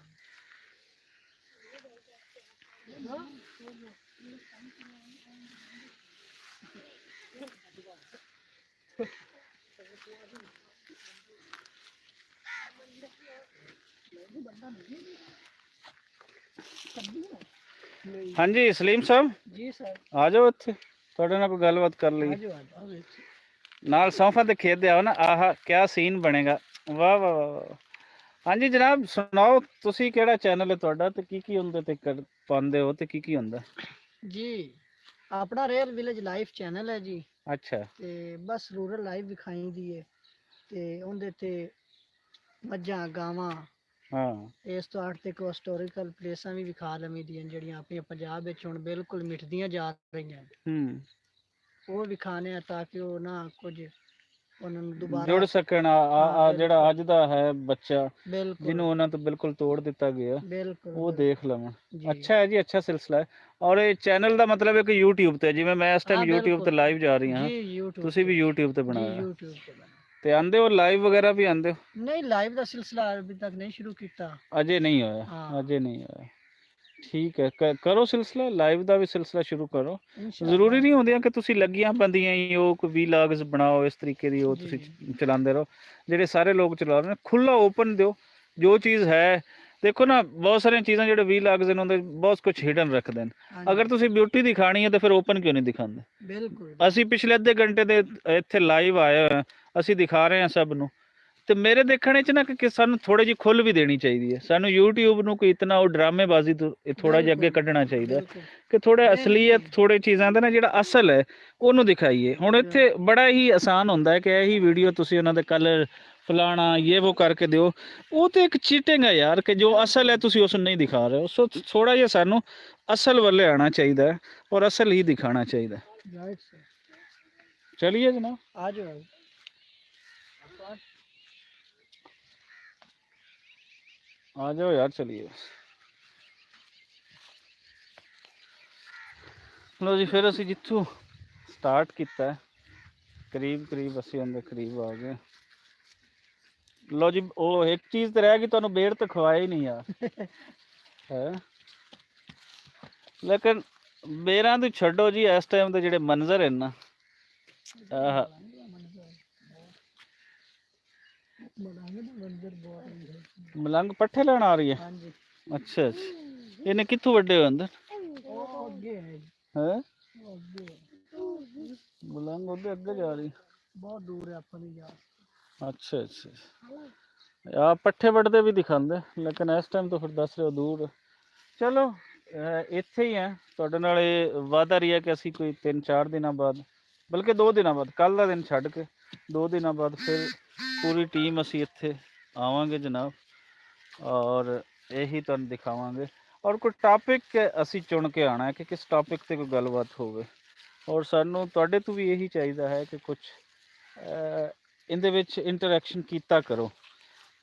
ਹਾਂਜੀ ਸਲੀਮ ਸਾਹਿਬ ਜੀ ਸਰ, ਆ ਜਾਓ ਇੱਥੇ, ਤੁਹਾਡੇ ਨਾਲ ਕੋਈ ਗੱਲਬਾਤ ਕਰ ਲਈ। ਨਾਲ ਸੌਂਫਾਂ ਦੇ ਖੇਤ ਦੇ ਆਓ ਨਾ, ਆਹ ਕਿਆ ਸੀਨ ਬਣੇਗਾ, ਵਾਹ ਵਾਹ ਵਾਹ। ਹਾਂਜੀ ਜਨਾਬ, ਸੁਣਾਓ ਤੁਸੀਂ ਕਿਹੜਾ ਚੈਨਲ ਹੈ ਤੁਹਾਡਾ, ਤੇ ਕੀ ਹੁੰਦੇ ਤੇ ਪਾਉਂਦੇ ਹੋ, ਤੇ ਕੀ ਹੁੰਦਾ ਜੀ? ਆਪਣਾ ਰੇਅਰ ਵਿਲੇਜ ਲਾਈਫ ਚੈਨਲ ਹੈ ਜੀ। ਅੱਛਾ, ਤੇ ਬਸ ਰੂਰਲ ਲਾਈਫ ਵਿਖਾਈ ਦੀ ਹੈ, ਤੇ ਉਹਦੇ ਤੇ ਮੱਝਾਂ ਗਾਵਾਂ, ਹਾਂ ਇਸ ਤੋਂ ਅੱਡ ਤੇ ਕੋ ਹਿਸਟੋਰੀਕਲ ਪਲੇਸਾਂ ਵੀ ਵਿਖਾ ਲਵੀਂ ਦੀਆਂ, ਜਿਹੜੀਆਂ ਆਪਣੀਆਂ ਪੰਜਾਬ ਵਿੱਚ ਹੁਣ ਬਿਲਕੁਲ ਮਿਟਦੀਆਂ ਜਾ ਰਹੀਆਂ, ਉਹ ਵਿਖਾਣੇ ਆ, ਤਾਂ ਕਿ ਉਹ ਨਾ ਕੁਝ ਉਹਨਾਂ ਨੂੰ ਦੁਬਾਰਾ ਜੁੜ ਸਕਣ। ਜਿਹੜਾ ਅੱਜ ਦਾ ਹੈ ਬੱਚਾ ਜਿਹਨੂੰ ਉਹਨਾਂ ਤੋਂ ਬਿਲਕੁਲ ਤੋੜ ਦਿੱਤਾ ਗਿਆ, ਉਹ ਦੇਖ ਲਵਾਂ। ਅੱਛਾ ਹੈ ਜੀ, ਅੱਛਾ ਸਿਲਸਿਲਾ ਹੈ। ਔਰ ਇਹ ਚੈਨਲ ਦਾ ਮਤਲਬ ਹੈ ਕਿ YouTube ਤੇ, ਜਿਵੇਂ ਮੈਂ ਇਸ ਟਾਈਮ YouTube ਤੇ ਲਾਈਵ ਜਾ ਰਹੀ ਹਾਂ, ਤੁਸੀਂ ਵੀ YouTube ਤੇ ਬਣਾਇਆ ਤੇ ਆਂਦੇ ਹੋ, ਲਾਈਵ ਵਗੈਰਾ ਵੀ ਆਂਦੇ ਹੋ? ਨਹੀਂ, ਲਾਈਵ ਦਾ ਸਿਲਸਿਲਾ ਅਭੀ ਤੱਕ ਨਹੀਂ ਸ਼ੁਰੂ ਕੀਤਾ, ਅਜੇ ਨਹੀਂ ਹੋਇਆ, ਅਜੇ ਨਹੀਂ ਹੋਇਆ। ਠੀਕ ਹੈ, ਕਰੋ ਸਿਲਸਿਲਾ, ਲਾਈਵ ਦਾ ਵੀ ਸਿਲਸਿਲਾ ਸ਼ੁਰੂ ਕਰੋ। ਇਨਸ਼ਾਅੱਲਾ। ਜ਼ਰੂਰੀ ਨਹੀਂ ਹੁੰਦੀਆਂ ਕਿ ਤੁਸੀਂ ਲੱਗੀਆਂ ਬੰਦੀਆਂ ਹੀ ਉਹ ਕੋਈ ਵੀਲਾਗਸ ਬਣਾਓ ਇਸ ਤਰੀਕੇ ਦੀ, ਉਹ ਜੀ, ਤੁਸੀਂ ਜੀ। ਚਲਾਉਂਦੇ ਰਹੋ। ਜਿਹੜੇ ਸਾਰੇ ਲੋਕ ਚਲਾ ਰਹੇ ਨੇ ਖੁੱਲਾ ਓਪਨ ਦਿਓ, ਜੋ ਚੀਜ਼ ਹੈ। ਦੇਖੋ ਨਾ, ਬਹੁਤ ਸਾਰੀਆਂ ਚੀਜ਼ਾਂ ਜਿਹੜੇ ਵੀਲਾਗਸ ਨੇ ਉਹਦੇ ਬਹੁਤ ਕੁਝ ਹਿਡਨ ਰੱਖਦੇ ਨੇ। ਹਾਂਜੀ, ਅਗਰ ਤੁਸੀਂ ਬਿਊਟੀ ਦਿਖਾਣੀ ਹੈ ਤਾਂ ਫਿਰ ਓਪਨ ਕਿਉਂ ਨਹੀਂ ਦਿਖਾਉਂਦੇ? ਬਿਲਕੁਲ ਅਸੀਂ ਪਿਛਲੇ ਅੱਧੇ ਘੰਟੇ ਦੇ ਇੱਥੇ ਲਾਈਵ ਆਏ ਹੋਏ ਹਾਂ, ਅਸੀਂ ਦਿਖਾ ਰਹੇ ਹਾਂ ਸਭ ਨੂੰ। ਤੇ ਮੇਰੇ ਦੇਖਣ 'ਚ ਨਾ ਕਿ ਸਾਨੂੰ ਥੋੜੀ ਜਿਹੀ ਖੁੱਲ ਵੀ ਦੇਣੀ ਚਾਹੀਦੀ ਹੈ। ਸਾਨੂੰ YouTube ਨੂੰ ਕੋਈ ਇਤਨਾ ਉਹ ਡਰਾਮੇਬਾਜ਼ੀ ਤੋਂ ਥੋੜਾ ਜਿਹਾ ਅੱਗੇ ਬਿਲਕੁਲ ਕੱਢਣਾ ਚਾਹੀਦਾ ਬਿਲਕੁਲ ਕਿ ਥੋੜਾ ਨਹੀਂ ਅਸਲੀਅਤ, ਨਹੀਂ ਥੋੜੇ ਚੀਜ਼ਾਂ ਦਾ ਨਾ ਜਿਹੜਾ ਅਸਲ ਹੈ ਉਹਨੂੰ ਦਿਖਾਈਏ। ਹੁਣ ਇੱਥੇ ਬੜਾ ਹੀ ਆਸਾਨ ਹੁੰਦਾ ਹੈ ਕਿ ਇਹੀ ਵੀਡੀਓ ਤੁਸੀਂ ਉਹਨਾਂ ਦੇ ਕਲਰ ਫਲਾਣਾ ਇਹ ਉਹ ਕਰਕੇ ਦਿਓ, ਉਹ ਤੇ ਇੱਕ ਚੀਟਿੰਗ ਹੈ ਯਾਰ, ਕਿ ਜੋ ਅਸਲ ਹੈ ਤੁਸੀਂ ਉਸ ਨੂੰ ਨਹੀਂ ਦਿਖਾ ਰਹੇ ਹੋ। ਸੋ ਥੋੜਾ ਜਿਹਾ ਸਾਨੂੰ ਅਸਲ ਵੱਲੇ ਆਉਣਾ ਚਾਹੀਦਾ ਹੈ ਔਰ ਅਸਲ ਹੀ ਦਿਖਾਣਾ ਚਾਹੀਦਾ। Right sir. ਚਲਿਏ ਜਨਾਬ, ਆ ਜਾਓ। ਆ ਜਾਓ ਯਾਰ, ਚਲਿਏ। ਲੋ ਜੀ, ਫਿਰ ਅਸੀਂ ਜਿੱਥੋਂ ਸਟਾਰਟ ਕੀਤਾ ਕਰੀਬ ਅਸੀਂ ਉਹਦੇ ਕਰੀਬ ਆ ਗਏ। ਲੋ ਜੀ, ਉਹ ਇੱਕ ਚੀਜ਼ ਤੇ ਰਹਿ ਗਈ, ਤੁਹਾਨੂੰ ਬੇੜ ਤਾਂ ਖਵਾਇਆ ਹੀ ਨਹੀਂ ਯਾਰ ਹੈ। ਲੇਕਿਨ ਬੇਰਾਂ ਦੀ ਛੱਡੋ ਜੀ, ਇਸ ਟਾਈਮ ਦੇ ਜਿਹੜੇ ਮੰਜ਼ਰ ਹਨ ਨਾ, ਆਹ ਮਲੰਗ ਪੱਠੇ ਲੈਣ ਆ ਰਹੀ ਹੈ। ਹਾਂਜੀ, ਅੱਛਾ ਅੱਛਾ, ਇਹਨੇ ਕਿੱਥੋਂ ਵੱਡੇ ਹੋਏ ਅੰਦਰ ਉਹ ਅੱਗੇ ਹੈ ਜੀ, ਹੈ? ਉਹ ਅੱਗੇ ਹੈ। ਮਲੰਗ ਉਹਦੇ ਅੱਗੇ ਜਾ ਰਹੀ। ਬਹੁਤ ਦੂਰ ਹੈ ਆਪਣੀ ਯਾਰ। ਅੱਛਾ ਅੱਛਾ, ਆ ਪੱਠੇ ਵੱਢਦੇ ਵੀ ਦਿਖਾਉਂਦੇ, ਲੇਕਿਨ ਇਸ ਟਾਈਮ ਤੋਂ ਫਿਰ ਦੱਸ ਰਹੇ ਹੋ ਦੂਰ। ਚਲੋ ਇੱਥੇ ਹੀ ਹੈ ਤੁਹਾਡੇ ਨਾਲ। ਇਹ ਵਾਅਦਾ ਰਹੀ ਹੈ ਕਿ ਅਸੀਂ ਕੋਈ 3-4 ਦਿਨਾਂ ਬਾਅਦ, ਬਲਕਿ 2 ਦਿਨਾਂ ਬਾਅਦ, ਕੱਲ੍ਹ ਦਾ ਦਿਨ ਛੱਡ ਕੇ 2 ਦਿਨਾਂ ਬਾਅਦ ਫਿਰ ਪੂਰੀ ਟੀਮ ਅਸੀਂ ਇੱਥੇ ਆਵਾਂਗੇ ਜਨਾਬ, ਔਰ ਇਹੀ ਤੁਹਾਨੂੰ ਦਿਖਾਵਾਂਗੇ। ਔਰ ਕੋਈ ਟਾਪਿਕ ਅਸੀਂ ਚੁਣ ਕੇ ਆਉਣਾ ਹੈ ਕਿ ਕਿਸ ਟਾਪਿਕ 'ਤੇ ਕੋਈ ਗੱਲਬਾਤ ਹੋਵੇ। ਔਰ ਸਾਨੂੰ ਤੁਹਾਡੇ ਤੋਂ ਵੀ ਇਹੀ ਚਾਹੀਦਾ ਹੈ ਕਿ ਕੁਛ ਇਹਦੇ ਵਿੱਚ ਇੰਟਰੈਕਸ਼ਨ ਕੀਤਾ ਕਰੋ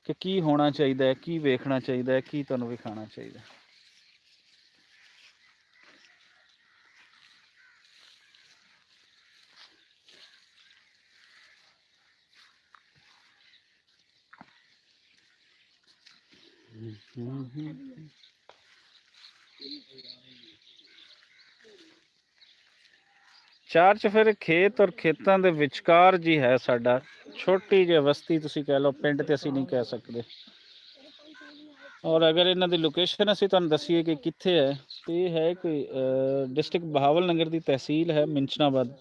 ਕਿ ਕੀ ਹੋਣਾ ਚਾਹੀਦਾ ਹੈ, ਕੀ ਵੇਖਣਾ ਚਾਹੀਦਾ ਹੈ, ਕੀ ਤੁਹਾਨੂੰ ਵਿਖਾਉਣਾ ਚਾਹੀਦਾ। 4 ਚੁਫੇਰੇ ਖੇਤ, ਔਰ ਖੇਤਾਂ ਦੇ ਵਿਚਕਾਰ ਜੀ ਹੈ ਸਾਡਾ ਛੋਟੀ ਜਿਹੀ ਬਸਤੀ, ਤੁਸੀਂ ਕਹਿ ਲਓ ਪਿੰਡ ਤੇ ਅਸੀਂ ਨਹੀਂ ਕਹਿ ਸਕਦੇ। ਔਰ ਅਗਰ ਇਹਨਾਂ ਦੀ ਲੋਕੇਸ਼ਨ ਅਸੀਂ ਤੁਹਾਨੂੰ ਦੱਸੀਏ ਕਿ ਕਿੱਥੇ ਹੈ, ਤੇ ਇਹ ਹੈ ਕੋਈ ਡਿਸਟ੍ਰਿਕਟ ਬਹਾਵਲ ਨਗਰ ਦੀ ਤਹਿਸੀਲ ਹੈ ਮਿੰਚਨਾਬਾਦ,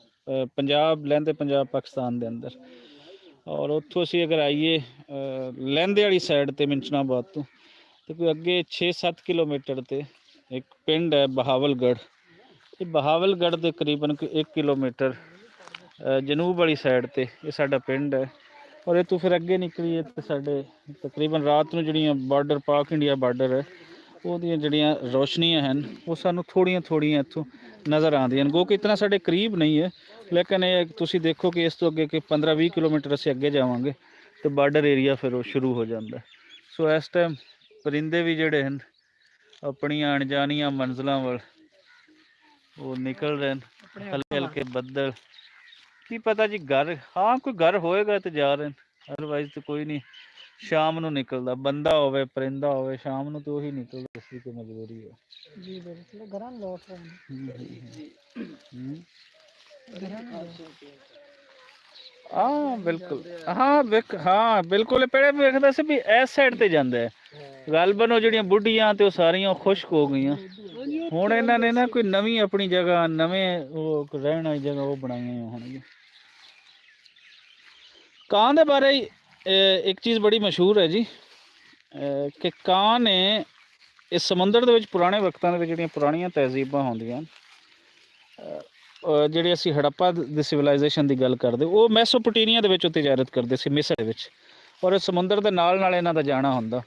ਪੰਜਾਬ, ਲਹਿੰਦੇ ਪੰਜਾਬ, ਪਾਕਿਸਤਾਨ ਦੇ ਅੰਦਰ। ਔਰ ਉੱਥੋਂ ਅਸੀਂ ਅਗਰ ਆਈਏ ਲਹਿੰਦੇ ਵਾਲੀ ਸਾਈਡ ਤੇ ਮਿੰਚਨਾਬਾਦ ਤੋਂ, ਤੇ ਕੋਈ ਅੱਗੇ 6-7 ਕਿਲੋਮੀਟਰ ਤੇ ਇੱਕ ਪਿੰਡ ਹੈ ਬਹਾਵਲਗੜ੍ਹ। ਇਹ ਬਹਾਵਲਗੜ੍ਹ ਦੇ ਕਰੀਬਨ 1 ਕਿਲੋਮੀਟਰ ਜਨੂਬ ਵਾਲੀ ਸਾਈਡ ਤੇ ਇਹ ਸਾਡਾ ਪਿੰਡ ਹੈ। ਔਰ ਇਹ ਤੋਂ ਫਿਰ ਅੱਗੇ ਨਿਕਲੀਏ ਤੇ ਸਾਡੇ ਤਕਰੀਬਨ ਰਾਤ ਨੂੰ ਜਿਹੜੀਆਂ ਬਾਰਡਰ, ਪਾਕ ਇੰਡੀਆ ਬਾਰਡਰ ਹੈ, ਉਹਦੀਆਂ ਜਿਹੜੀਆਂ ਰੋਸ਼ਨੀਆਂ ਹਨ ਉਹ ਸਾਨੂੰ ਥੋੜ੍ਹੀਆਂ ਇੱਥੋਂ ਨਜ਼ਰ ਆਉਂਦੀਆਂ ਹਨ। ਗੋ ਕਿ ਇਤਨਾ ਸਾਡੇ ਕਰੀਬ ਨਹੀਂ ਹੈ, ਲੇਕਿਨ ਇਹ ਤੁਸੀਂ ਦੇਖੋ ਕਿ ਇਸ ਤੋਂ ਅੱਗੇ ਕਿ 15-20 ਕਿਲੋਮੀਟਰ ਅਸੀਂ ਅੱਗੇ ਜਾਵਾਂਗੇ ਤੇ ਬਾਰਡਰ ਏਰੀਆ ਫਿਰ ਉਹ ਸ਼ੁਰੂ ਹੋ ਜਾਂਦਾ। ਸੋ ਇਸ ਟਾਈਮ ਪਰਿੰਦੇ ਵੀ ਜਿਹੜੇ ਹਨ ਆਪਣੀਆਂ ਅਣਜਾਣੀਆਂ ਮੰਜ਼ਿਲਾਂ ਵੱਲ ਉਹ ਨਿਕਲ ਰਹੇ ਨੇ। ਹਲਕੇ ਹਲਕੇ ਬੱਦਲ, ਕੀ ਪਤਾ ਜੀ ਘਰ, ਹਾਂ ਕੋਈ ਘਰ ਹੋਏਗਾ ਤੇ ਜਾ ਰਹੇ ਨੇ, ਅਦਰਵਾਈਜ਼ ਤਾਂ ਕੋਈ ਨਹੀਂ। ਸ਼ਾਮ ਨੂੰ ਨਿਕਲਦਾ, ਬੰਦਾ ਹੋਵੇ ਪਰਿੰਦਾ ਹੋਵੇ, ਸ਼ਾਮ ਨੂੰ ਤਾਂ ਉਹੀ ਨਿਕਲਦਾ, ਇਸ ਦੀ ਮਜਬੂਰੀ ਹੈ ਜੀ ਬਿਲਕੁਲ, ਘਰਾਂ ਨੂੰ ਲੌਟ ਰਹੇ ਨੇ। ਹਾਂ ਬਿਲਕੁਲ, ਹਾਂ ਬਿਲਕੁਲ। ਪਹਿਲੇ ਵੇਖਦਾ ਸੀ ਵੀ ਇਸ ਸਾਈਡ ਤੇ ਜਾਂਦਾ ਹੈ, ਗਲਬਨ ਉਹ ਜਿਹੜੀਆਂ ਬੁੱਢੀਆਂ ਤੇ ਉਹ ਸਾਰੀਆਂ ਖੁਸ਼ਕ ਹੋ ਗਈਆਂ। ਹੁਣ ਇਹਨਾਂ ਨੇ ਨਾ ਕੋਈ ਨਵੀਂ ਆਪਣੀ ਜਗ੍ਹਾ, ਨਵੇਂ ਉਹ ਰਹਿਣ ਵਾਲੀ ਜਗ੍ਹਾ ਉਹ ਬਣਾਈਆਂ ਹੋਣਗੀਆਂ। ਕਾਂ ਦੇ ਬਾਰੇ ਇੱਕ ਚੀਜ਼ ਬੜੀ ਮਸ਼ਹੂਰ ਹੈ ਜੀ, ਕਿ ਕਾਂ ਨੇ ਇਸ ਸਮੁੰਦਰ ਦੇ ਵਿੱਚ ਪੁਰਾਣੇ ਵਕਤਾਂ ਦੇ ਵਿੱਚ ਜਿਹੜੀਆਂ ਪੁਰਾਣੀਆਂ ਤਹਿਜ਼ੀਬਾਂ ਹੁੰਦੀਆਂ, ਜਿਹੜੇ ਅਸੀਂ ਹੜੱਪਾ ਦੀ ਸਿਵਲਾਈਜੇਸ਼ਨ ਦੀ ਗੱਲ ਕਰਦੇ, ਉਹ ਮੈਸੋਪੋਟੇਮੀਆ ਦੇ ਵਿੱਚ ਤਜਾਰਤ ਕਰਦੇ ਸੀ, ਮਿਸਰ ਦੇ ਵਿੱਚ। ਔਰ ਸਮੁੰਦਰ ਦੇ ਨਾਲ ਨਾਲ ਇਹਨਾਂ ਦਾ ਜਾਣਾ ਹੁੰਦਾ।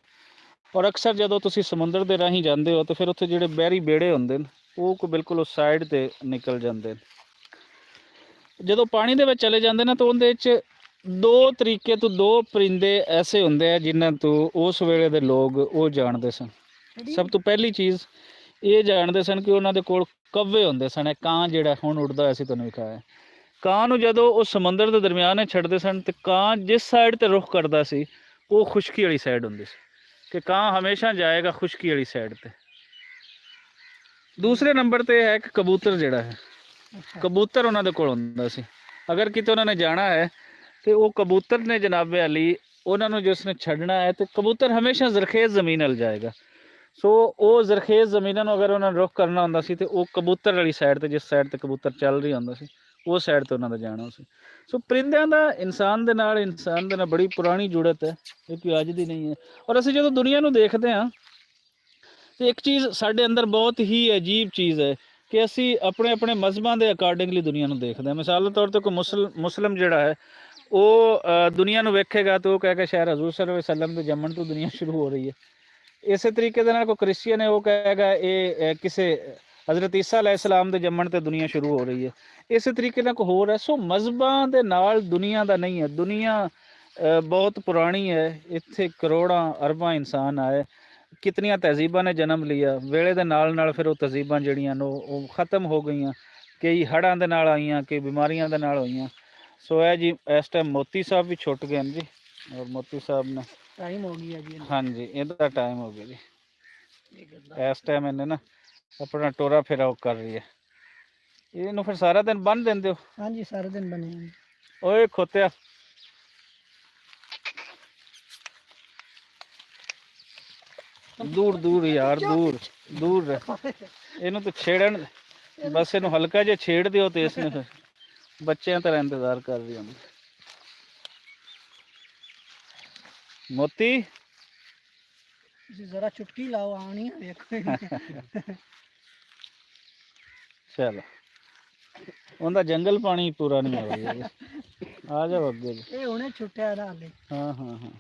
ਔਰ ਅਕਸਰ ਜਦੋਂ ਤੁਸੀਂ ਸਮੁੰਦਰ ਦੇ ਰਾਹੀਂ ਜਾਂਦੇ ਹੋ ਤਾਂ ਫਿਰ ਉੱਥੇ ਜਿਹੜੇ ਬਹਿਰੀ ਬੇੜੇ ਹੁੰਦੇ ਨੇ ਉਹ ਬਿਲਕੁਲ ਉਸ ਸਾਈਡ 'ਤੇ ਨਿਕਲ ਜਾਂਦੇ ਨੇ। ਜਦੋਂ ਪਾਣੀ ਦੇ ਵਿੱਚ ਚਲੇ ਜਾਂਦੇ ਨਾ ਤਾਂ ਉਹਦੇ ਵਿੱਚ 2 ਤਰੀਕੇ ਤੋਂ 2 ਪਰਿੰਦੇ ਐਸੇ ਹੁੰਦੇ ਆ ਜਿਨ੍ਹਾਂ ਤੋਂ ਉਸ ਵੇਲੇ ਦੇ ਲੋਕ ਉਹ ਜਾਣਦੇ ਸਨ। ਸਭ ਤੋਂ ਪਹਿਲੀ ਚੀਜ਼ ਇਹ ਜਾਣਦੇ ਸਨ ਕਿ ਉਹਨਾਂ ਦੇ ਕੋਲ ਕव्ਵੇ ਹੁੰਦੇ ਸਨ। ਕਾਂ ਜਿਹੜਾ ਹੁਣ ਉੱਡਦਾ ਹੋਇਆ ਸੀ ਤੁਹਾਨੂੰ ਵਿਖਾਇਆ, ਕਾਂ ਨੂੰ ਜਦੋਂ ਉਹ ਸਮੁੰਦਰ ਦੇ ਦਰਮਿਆਨ ਛੱਡਦੇ ਸਨ ਤੇ ਕਾਂ ਜਿਸ ਸਾਈਡ ਤੇ ਰੁਖ ਕਰਦਾ ਸੀ ਉਹ ਖੁਸ਼ਕੀ ਵਾਲੀ ਸਾਈਡ ਹੁੰਦੀ ਸੀ, ਕਿ ਕਾਂ ਹਮੇਸ਼ਾ ਜਾਏਗਾ ਖੁਸ਼ਕੀ ਵਾਲੀ ਸਾਈਡ ਤੇ। ਦੂਸਰੇ ਨੰਬਰ ਤੇ ਹੈ ਕਿ ਕਬੂਤਰ ਜਿਹੜਾ ਹੈ, ਅੱਛਾ ਕਬੂਤਰ ਉਹਨਾਂ ਦੇ ਕੋਲ ਹੁੰਦਾ ਸੀ। ਅਗਰ ਕਿਤੇ ਉਹਨਾਂ ਨੇ ਜਾਣਾ ਹੈ ਤੇ ਉਹ ਕਬੂਤਰ ਨੇ ਜਨਾਬੇ ਅਲੀ ਉਹਨਾਂ ਨੂੰ ਜਿਸ ਨੇ ਛੱਡਣਾ ਹੈ, ਤੇ ਕਬੂਤਰ ਹਮੇਸ਼ਾ ਜ਼ਰਖੇਜ਼ ਜ਼ਮੀਨ ਵੱਲ ਜਾਏਗਾ। ਸੋ ਉਹ ਜ਼ਰਖੇਜ਼ ਜ਼ਮੀਨਾਂ ਨੂੰ ਅਗਰ ਉਹਨਾਂ ਨੂੰ ਰੁੱਖ ਕਰਨਾ ਹੁੰਦਾ ਸੀ ਤੇ ਉਹ ਕਬੂਤਰ ਵਾਲੀ ਸਾਈਡ ਤੇ, ਜਿਸ ਸਾਈਡ ਤੇ ਕਬੂਤਰ ਚੱਲ ਰਹੀ ਹੁੰਦਾ ਸੀ, ਉਹ ਸਾਈਡ ਤੇ ਉਹਨਾਂ ਦਾ ਜਾਣਾ ਸੀ। ਸੋ ਪਰਿੰਦਿਆਂ ਦਾ ਇਨਸਾਨ ਦੇ ਨਾਲ ਬੜੀ ਪੁਰਾਣੀ ਜੁੜਤ ਹੈ, ਇਹ ਕੋਈ ਅੱਜ ਦੀ ਨਹੀਂ ਹੈ। ਔਰ ਅਸੀਂ ਜਦੋਂ ਦੁਨੀਆ ਨੂੰ ਦੇਖਦੇ ਹਾਂ ਤੇ ਇੱਕ ਚੀਜ਼ ਸਾਡੇ ਅੰਦਰ ਬਹੁਤ ਹੀ ਅਜੀਬ ਚੀਜ਼ ਹੈ ਕਿ ਅਸੀਂ ਆਪਣੇ ਆਪਣੇ ਮਜ਼ਹਬਾਂ ਦੇ ਅਕਾਰਡਿੰਗਲੀ ਦੁਨੀਆ ਨੂੰ ਦੇਖਦੇ ਹਾਂ। ਮਿਸਾਲ ਦੇ ਤੌਰ ਤੇ ਕੋਈ ਮੁਸਲਿਮ ਜਿਹੜਾ ਹੈ ਉਹ ਦੁਨੀਆ ਨੂੰ ਵੇਖੇਗਾ ਤੇ ਉਹ ਕਹੇਗਾ ਸ਼ਾਇਦ ਹਜ਼ੂਰ ਸੱਲੱਲਾਹੁ ਅਲੈਹਿ ਵਸੱਲਮ ਦੇ ਜੰਮਣ ਤੋਂ ਦੁਨੀਆ ਸ਼ੁਰੂ ਹੋ ਰਹੀ ਹੈ। ਇਸੇ ਤਰੀਕੇ ਦੇ ਨਾਲ ਕੋਈ ਕ੍ਰਿਸਚੀਅਨ ਹੈ, ਉਹ ਕਹੇਗਾ ਇਹ ਕਿਸੇ ਹਜ਼ਰਤ ਈਸਾ ਅਲੈਹਿਸਲਾਮ ਦੇ ਜੰਮਣ ਤੇ ਦੁਨੀਆ ਸ਼ੁਰੂ ਹੋ ਰਹੀ ਹੈ। ਇਸੇ ਤਰੀਕੇ ਨਾਲ ਕੋਈ ਹੋਰ ਹੈ। ਸੋ ਮਜ਼ਹਬਾਂ ਦੇ ਨਾਲ ਦੁਨੀਆ ਦਾ ਨਹੀਂ ਹੈ। ਦੁਨੀਆ ਬਹੁਤ ਪੁਰਾਣੀ ਹੈ, ਇੱਥੇ ਕਰੋੜਾਂ ਅਰਬਾਂ ਇਨਸਾਨ ਆਏ, ਕਿਤਨੀਆਂ ਤਹਿਜ਼ੀਬਾਂ ਨੇ ਜਨਮ ਲਿਆ। ਵੇਲੇ ਦੇ ਨਾਲ ਫਿਰ ਉਹ ਤਹਿਜ਼ੀਬਾਂ ਜਿਹੜੀਆਂ ਨੇ ਉਹ ਖ਼ਤਮ ਹੋ ਗਈਆਂ। ਕਈ ਹੜ੍ਹਾਂ ਦੇ ਨਾਲ ਆਈਆਂ, ਕਈ ਬਿਮਾਰੀਆਂ ਦੇ ਨਾਲ ਹੋਈਆਂ। ਸੋ ਇਹ ਜੀ ਇਸ ਟਾਈਮ ਮੋਤੀ ਸਾਹਿਬ ਵੀ ਛੁੱਟ ਗਏ ਨੇ ਜੀ, ਔਰ ਮੋਤੀ ਸਾਹਿਬ ਨੇ ਟਾਈਮ ਹੋ ਗਿਆ ਜੀ ਹਾਂਜੀ ਇਹਦਾ ਟਾਈਮ ਹੋ ਗਿਆ ਜੀ। ਇਸ ਟਾਈਮ ਇਹਨੇ ਨਾ ਆਪਣਾ ਟੋਰਾ ਫੇਰਾ ਉਹ ਕਰ ਰਹੀ ਹੈ। ਇਹਨੂੰ ਫਿਰ ਸਾਰਾ ਦਿਨ ਬੰਨ੍ਹ ਦਿੰਦੇ ਹੋ? ਹਾਂਜੀ ਸਾਰਾ ਦਿਨ ਬਣੇ ਹੋਏ। ਓਏ ਖੋਤਿਆ, ਦੂਰ ਦੂਰ ਯਾਰ, ਦੂਰ ਦੂਰ ਰਹਿ। ਇਹਨੂੰ ਤਾਂ ਛੇੜਨ, ਬਸ ਇਹਨੂੰ ਹਲਕਾ ਜਿਹਾ ਛੇੜ ਦਿਓ ਤੇ ਇਸਨੇ ਫਿਰ ਬੱਚਿਆਂ ਤਰ੍ਹਾਂ ਇੰਤਜ਼ਾਰ ਕਰ ਰਹੀ ਹੁੰਦੀ। ਮੋਤੀ ਤੁਸੀਂ ਜ਼ਰਾ ਚੁਟਕੀ ਲਾਓ, ਆਉਣੀ ਹੈ ਵੇਖੋ। ਚਲੋ ਉਹਦਾ ਜੰਗਲ ਪਾਣੀ ਪੂਰਾ ਨਹੀਂ ਹੋ ਰਿਹਾ। ਆ ਜਾਓ ਅੱਗੇ ਜੀ। ਇਹ ਹੁਣੇ ਛੁੱਟਿਆ ਨਾ ਹਾਲੇ। ਹਾਂ ਹਾਂ ਹਾਂ।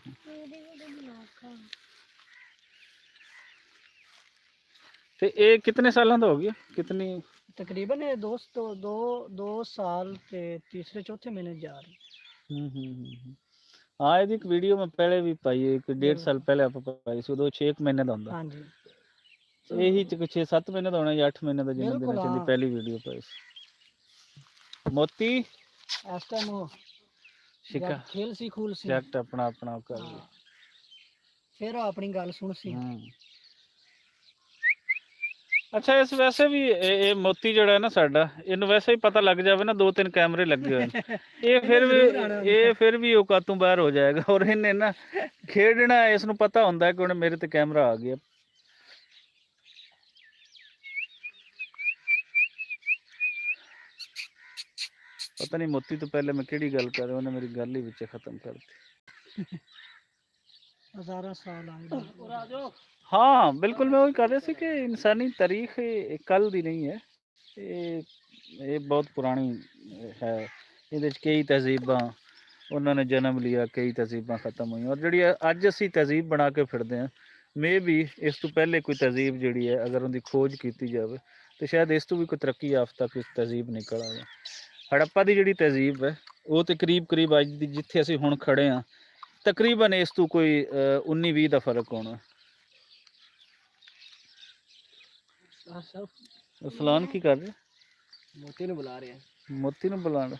ਤੇ ਇਹ ਕਿਤਨੇ ਸਾਲਾਂ ਦਾ ਹੋ ਗਿਆ? ਕਿਤਨੀ ਤਕਰੀਬਨ ਇਹ ਦੋਸਤੋ 2 ਸਾਲ ਤੇ ਤੀਸਰੇ ਚੌਥੇ ਮਹੀਨੇ ਜਾ ਰਹੇ। ਹਾਂ ਇਹਦੀ ਇੱਕ ਵੀਡੀਓ ਮੈਂ ਪਹਿਲੇ ਵੀ ਪਾਈ ਹੈ, ਇੱਕ 1.5 ਸਾਲ ਪਹਿਲੇ ਆਪਾਂ ਪਾਈ ਸੀ, ਉਦੋਂ 6 ਮਹੀਨੇ ਦਾ ਹੁੰਦਾ। ਹਾਂਜੀ ਇਹੀ 6-7 ਮਹੀਨੇ ਦਾ ਹੋਣਾ ਜਾਂ 8 ਮਹੀਨੇ ਦਾ, ਜਿੰਨੇ ਦਿਨਾਂ ਚ ਇਹਦੀ ਪਹਿਲੀ ਵੀਡੀਓ ਪਾਈ ਸੀ। ਮੋਤੀ ਇਸ ਟਾਈਮ ਉਹ ਸ਼ਿਕਾ ਖੇਲ ਸੀ, ਖੂਲ ਸੀ, ਜੱਟ ਆਪਣਾ ਆਪਣਾ ਕਰ ਲਿਆ। ਫਿਰ ਉਹ ਆਪਣੀ ਗੱਲ ਸੁਣ ਸੀ। ਅੱਛਾ, ਇਸ ਵੈਸੇ ਵੀ ਇਹ ਮੋਤੀ ਜਿਹੜਾ ਹੈ ਨਾ ਸਾਡਾ, ਇਹਨੂੰ ਵੈਸੇ ਹੀ ਪਤਾ ਲੱਗ ਜਾਵੇ ਨਾ 2-3 ਕੈਮਰੇ ਲੱਗੇ ਹੋਏ ਨੇ, ਇਹ ਫਿਰ ਵੀ ਔਕਾਤੋਂ ਬਾਹਰ ਹੋ ਜਾਏਗਾ। ਔਰ ਇਹਨੇ ਨਾ ਖੇਡਣਾ, ਇਸ ਨੂੰ ਪਤਾ ਹੁੰਦਾ ਕਿ ਹੁਣ ਮੇਰੇ ਤੇ ਕੈਮਰਾ ਆ ਗਿਆ। ਪਤਾ ਨਹੀਂ ਮੋਤੀ ਤੋਂ ਪਹਿਲੇ ਮੈਂ ਕਿਹੜੀ ਗੱਲ ਕਰ ਰਿਹਾ, ਉਹਨੇ ਮੇਰੀ ਗੱਲ ਹੀ ਵਿੱਚ ਖਤਮ ਕਰਤੀ। ਹਜ਼ਾਰਾਂ ਸਾਲ ਆ ਗਏ। ਹਾਂ ਬਿਲਕੁਲ, ਮੈਂ ਉਹੀ ਕਰ ਰਿਹਾ ਸੀ ਕਿ ਇਨਸਾਨੀ ਤਾਰੀਖ ਕੱਲ੍ਹ ਦੀ ਨਹੀਂ ਹੈ, ਇਹ ਬਹੁਤ ਪੁਰਾਣੀ ਹੈ। ਇਹਦੇ 'ਚ ਕਈ ਤਹਿਜ਼ੀਬਾਂ ਉਹਨਾਂ ਨੇ ਜਨਮ ਲਿਆ, ਕਈ ਤਹਿਜ਼ੀਬਾਂ ਖ਼ਤਮ ਹੋਈਆਂ। ਔਰ ਜਿਹੜੀ ਅੱਜ ਅਸੀਂ ਤਹਿਜ਼ੀਬ ਬਣਾ ਕੇ ਫਿਰਦੇ ਹਾਂ, ਮੇ ਵੀ ਇਸ ਤੋਂ ਪਹਿਲੇ ਕੋਈ ਤਹਿਜ਼ੀਬ ਜਿਹੜੀ ਹੈ, ਅਗਰ ਉਹਦੀ ਖੋਜ ਕੀਤੀ ਜਾਵੇ ਤਾਂ ਸ਼ਾਇਦ ਇਸ ਤੋਂ ਵੀ ਕੋਈ ਤਰੱਕੀ ਯਾਫਤਾ ਕੋਈ ਤਹਿਜ਼ੀਬ ਨਿਕਲ ਆਵੇ। ਹੜੱਪਾ ਦੀ ਜਿਹੜੀ ਤਹਿਜ਼ੀਬ ਹੈ ਉਹ ਤੇ ਕਰੀਬ ਅੱਜ ਦੀ ਜਿੱਥੇ ਅਸੀਂ ਹੁਣ ਖੜੇ ਹਾਂ, ਤਕਰੀਬਨ ਇਸ ਤੋਂ ਕੋਈ 19-20 ਦਾ ਫਰਕ ਹੋਣਾ। ਅਸਲਾਨ ਕੀ ਕਰ ਰਿਹਾ? ਮੋਤੀ ਨੂੰ ਬੁਲਾ ਰਿਹਾ। ਮੋਤੀ ਨੂੰ ਬੁਲਾਣਾ।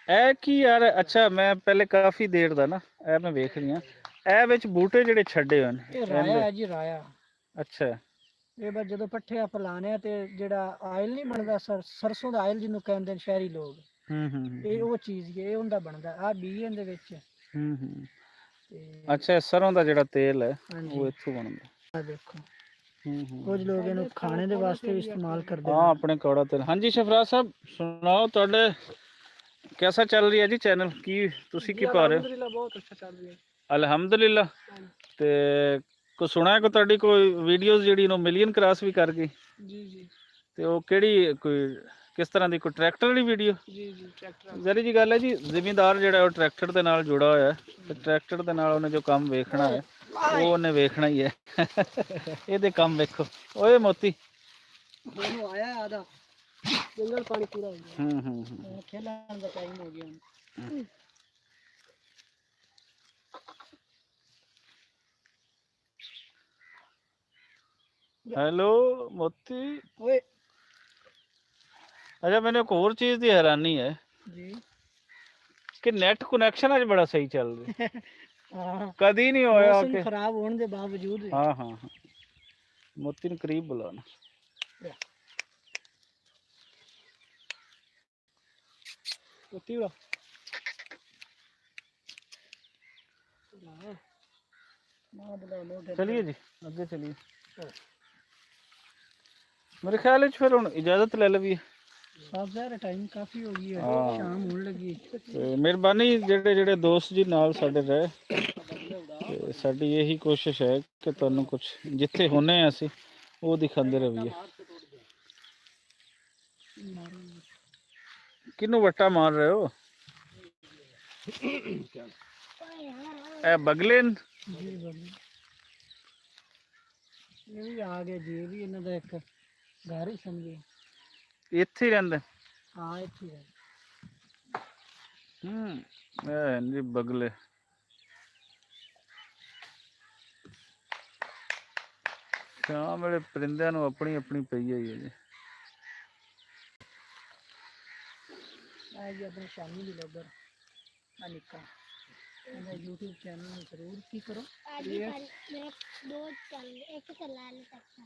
ਇਹ ਕੀ ਯਾਰ? ਅੱਛਾ, ਮੈਂ ਪਹਿਲੇ ਕਾਫੀ ਦੇਰ ਦਾ ਨਾ ਇਹ ਮੈਂ ਵੇਖ ਰਹੀ ਹਾਂ, ਇਹ ਵਿੱਚ ਬੂਟੇ ਜਿਹੜੇ ਛੱਡੇ ਹੋਏ ਨੇ, ਇਹ ਰਾਇਆ ਹੈ ਜੀ, ਰਾਇਆ। ਅੱਛਾ, ਇਹ ਬਸ ਜਦੋਂ ਪੱਠੇ ਆਪਾਂ ਲਾਣੇ ਆ ਤੇ ਜਿਹੜਾ ਆਇਲ ਨਹੀਂ ਬਣਦਾ, ਸਰਸੋਂ ਦਾ ਆਇਲ ਜਿਹਨੂੰ ਕਹਿੰਦੇ ਨੇ ਸ਼ਹਿਰੀ ਲੋਕ, ਇਹ ਉਹ ਚੀਜ਼ ਹੈ, ਇਹ ਉਹਦਾ ਬਣਦਾ। ਆ ਬੀ ਇਹਦੇ ਵਿੱਚ। ਅੱਛਾ, ਸਰੋਂ ਦਾ ਜਿਹੜਾ ਤੇਲ ਹੈ ਉਹ ਇੱਥੋਂ ਬਣਦਾ। ਆ ਦੇਖੋ, ਕੁਝ ਲੋਕ ਇਹਨੂੰ ਖਾਣੇ ਦੇ ਵਾਸਤੇ ਵੀ ਇਸਤੇਮਾਲ ਕਰਦੇ ਹਾਂ, ਆਪਣੇ ਕੌੜਾ ਤੇਲ। ਹਾਂਜੀ ਸ਼ਫਰਾਜ਼ ਸਾਹਿਬ, ਸੁਣਾਓ ਤੁਹਾਡੇ कैसा चल रही है जी चैनल की? तुसी की पा रहे हो? बहुत अच्छा चल रही है अलहमदुलिल्ला। ते को सुना है को ਤੁਹਾਡੀ ਕੋਈ ਵੀਡੀਓਜ਼ ਜਿਹੜੀ ਨੂੰ ਮਿਲੀਅਨ ਕ੍ਰਾਸ ਵੀ ਕਰ ਗਈ? ਜੀ ਜੀ। ਤੇ ਉਹ ਕਿਹੜੀ, ਕੋਈ ਕਿਸ ਤਰ੍ਹਾਂ ਦੀ, ਕੋਈ ਟਰੈਕਟਰ ਵਾਲੀ ਵੀਡੀਓ? ਜੀ ਜੀ, ਟਰੈਕਟਰ। ਜ਼ਰੀ ਜੀ ਗੱਲ ਹੈ ਜੀ, ਜ਼ਿਮੀਂਦਾਰ ਜਿਹੜਾ ਉਹ ਟਰੈਕਟਰ ਦੇ ਨਾਲ ਜੁੜਾ ਹੋਇਆ ਤੇ ਟਰੈਕਟਰ ਦੇ ਨਾਲ ਉਹਨੇ ਜੋ ਕੰਮ ਵੇਖਣਾ ਹੈ ਉਹ ਉਹਨੇ ਵੇਖਣਾ ਹੀ ਹੈ। ਇਹਦੇ ਕੰਮ ਵੇਖੋ। ਓਏ ਮੋਤੀ ਦੋਨੋਂ ਆਇਆ ਆਦਾ जंगल पानी पूरा हो गया। खेलने का टाइम हो गया। हेलो मोती। ओए अच्छा, मैंने एक और चीज़ की हैरानी है जी कि नेट कनेक्शन आज बड़ा सही चल रहा है। ਹਾਂ ਕਦੀ ਨਹੀਂ ਹੋਇਆ ਮੌਸਮ ਕਿ ਖਰਾਬ ਹੋਣ ਦੇ ਬਾਵਜੂਦ ਵੀ। ਹਾਂ ਹਾਂ ਹਾਂ ਮੋਤੀ ਨੂੰ ਕਰੀਬ ਬੁਲਾਣਾ। ਮੋਤੀ ਵਾ ਨਾ ਬੁਲਾ ਲੋ चलिए जी ਅੱਗੇ चलिए। मेरे ख्याल ਵਿੱਚ ਫਿਰ ਹੁਣ ਇਜਾਜ਼ਤ ਲੈ ਲਵੀਏ। ਸਾਫ ਜ਼ਾਹਿਰ ਟਾਈਮ ਕਾਫੀ ਹੋ ਗਈ ਹੈ, ਹਾਂ। ਸ਼ਾਮ ਹੋਣ ਲੱਗੀ। ਤੇ ਮਿਹਰਬਾਨੀ ਜਿਹੜੇ ਦੋਸਤ ਜੀ ਨਾਲ ਸਾਡੇ ਰਹੇ, ਤੇ ਸਾਡੀ ਇਹੀ ਕੋਸ਼ਿਸ਼ ਹੈ ਕਿ ਤੁਹਾਨੂੰ ਕੁਝ ਜਿੱਥੇ ਹੁੰਨੇ ਆ ਅਸੀਂ ਉਹ ਦਿਖਾਉਂਦੇ ਰਹੀਏ। ਕਿਹਨੂੰ ਵੱਟਾ ਮਾਰ ਰਹੇ ਹੋ? ਇਹ ਬਗਲੇ ਨੇ? ਜੀ ਬੜੀ ਇਹ ਵੀ ਆ ਗਏ ਜੀ, ਇਹ ਵੀ ਇਹਨਾਂ ਦਾ ਇੱਕ ਘਰ ਹੀ ਸਮਝੇ। ਇੱਥੇ ਹੀ ਰਹਿੰਦੇ? ਹਾਂ ਇੱਥੇ ਹੀ ਹੈ। ਇਹ ਜੀ ਬਗਲੇ। ਸ਼ਾਮ ਵੇਲੇ ਪਰਿੰਦਿਆਂ ਨੂੰ ਆਪਣੀ ਆਪਣੀ ਪਈ ਹੋਈ ਹੈ ਜੀ। ਆ ਜੀ ਆਪਣੇ ਸ਼ਾਮੀ ਦੀ ਲੋਗਰ ਆ ਨਿੱਕਾ ਇਹਦਾ YouTube ਚੈਨਲ ਨੂੰ ਜ਼ਰੂਰ ਕੀ ਕਰੋ। मेरे दो चल एक चला ले सकता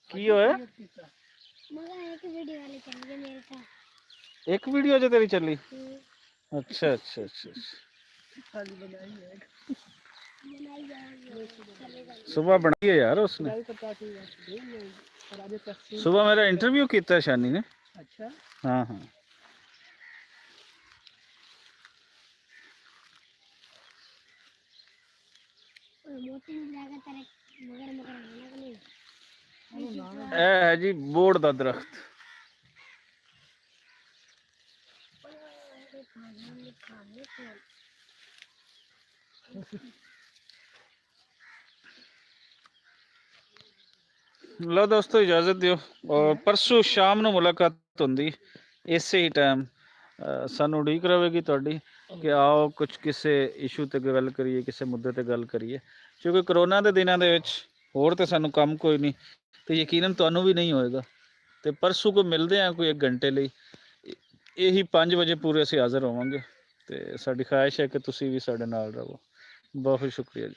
ਕੀ ਹੋਇਆ? मगर एक वीडियो वाले चल गए मेरे साथ। ਇੱਕ ਵੀਡੀਓ ਜੇ ਤੇਰੀ ਚੱਲੀ? हम्म, ਅੱਛਾ ਅੱਛਾ ਅੱਛਾ ਖਾਲੀ ਬਣਾਈ ਹੈ बनाई जाएगी चलेगा। ਸੁਬਹ ਬਣਾਈ ਹੈ ਯਾਰ ਉਸਨੇ। काय पता की और आगे तफसील। ਸੁਬਹ ਮੇਰਾ ਇੰਟਰਵਿਊ ਕੀਤਾ ਸ਼ਾਨੀ ਨੇ। अच्छा ਹਾਂ ਹਾਂ और मोती में जाकर तेरे मगर मगर आना को नहीं। ਇਹ ਹੈ ਜੀ ਬੋੜ ਦਾ ਦਰਖਤ। ਲਓ ਦੋਸਤੋ ਇਜਾਜ਼ਤ ਦਿਓ, ਔਰ ਪਰਸੋਂ ਸ਼ਾਮ ਨੂੰ ਮੁਲਾਕਾਤ ਹੁੰਦੀ ਇਸੇ ਹੀ ਟਾਈਮ। ਸਾਨੂੰ ਉਡੀਕ ਰਹੇਗੀ ਤੁਹਾਡੀ ਕਿ ਆਓ ਕੁਝ ਕਿਸੇ ਇਸ਼ੂ ਤੇ ਗੱਲ ਕਰੀਏ, ਕਿਸੇ ਮੁੱਦੇ ਤੇ ਗੱਲ ਕਰੀਏ, ਕਿਉਂਕਿ ਕਰੋਨਾ ਦੇ ਦਿਨਾਂ ਦੇ ਵਿੱਚ ਹੋਰ ਤੇ ਸਾਨੂੰ ਕੰਮ ਕੋਈ ਨਹੀਂ, ਤੇ ਯਕੀਨਨ ਤੁਹਾਨੂੰ ਵੀ ਨਹੀਂ ਹੋਏਗਾ। ਤੇ ਪਰਸੋਂ ਕੋ ਮਿਲਦੇ ਆ ਕੋਈ 1 ਘੰਟੇ ਲਈ, ਇਹੀ 5 ਵਜੇ ਪੂਰੇ ਅਸੀਂ ਹਾਜ਼ਰ ਹੋਵਾਂਗੇ। ਤੇ ਸਾਡੀ ਖਾਹਿਸ਼ ਹੈ ਕਿ ਤੁਸੀਂ ਵੀ ਸਾਡੇ ਨਾਲ ਰਹੋ। ਬਹੁਤ ਸ਼ੁਕਰੀਆ ਜੀ।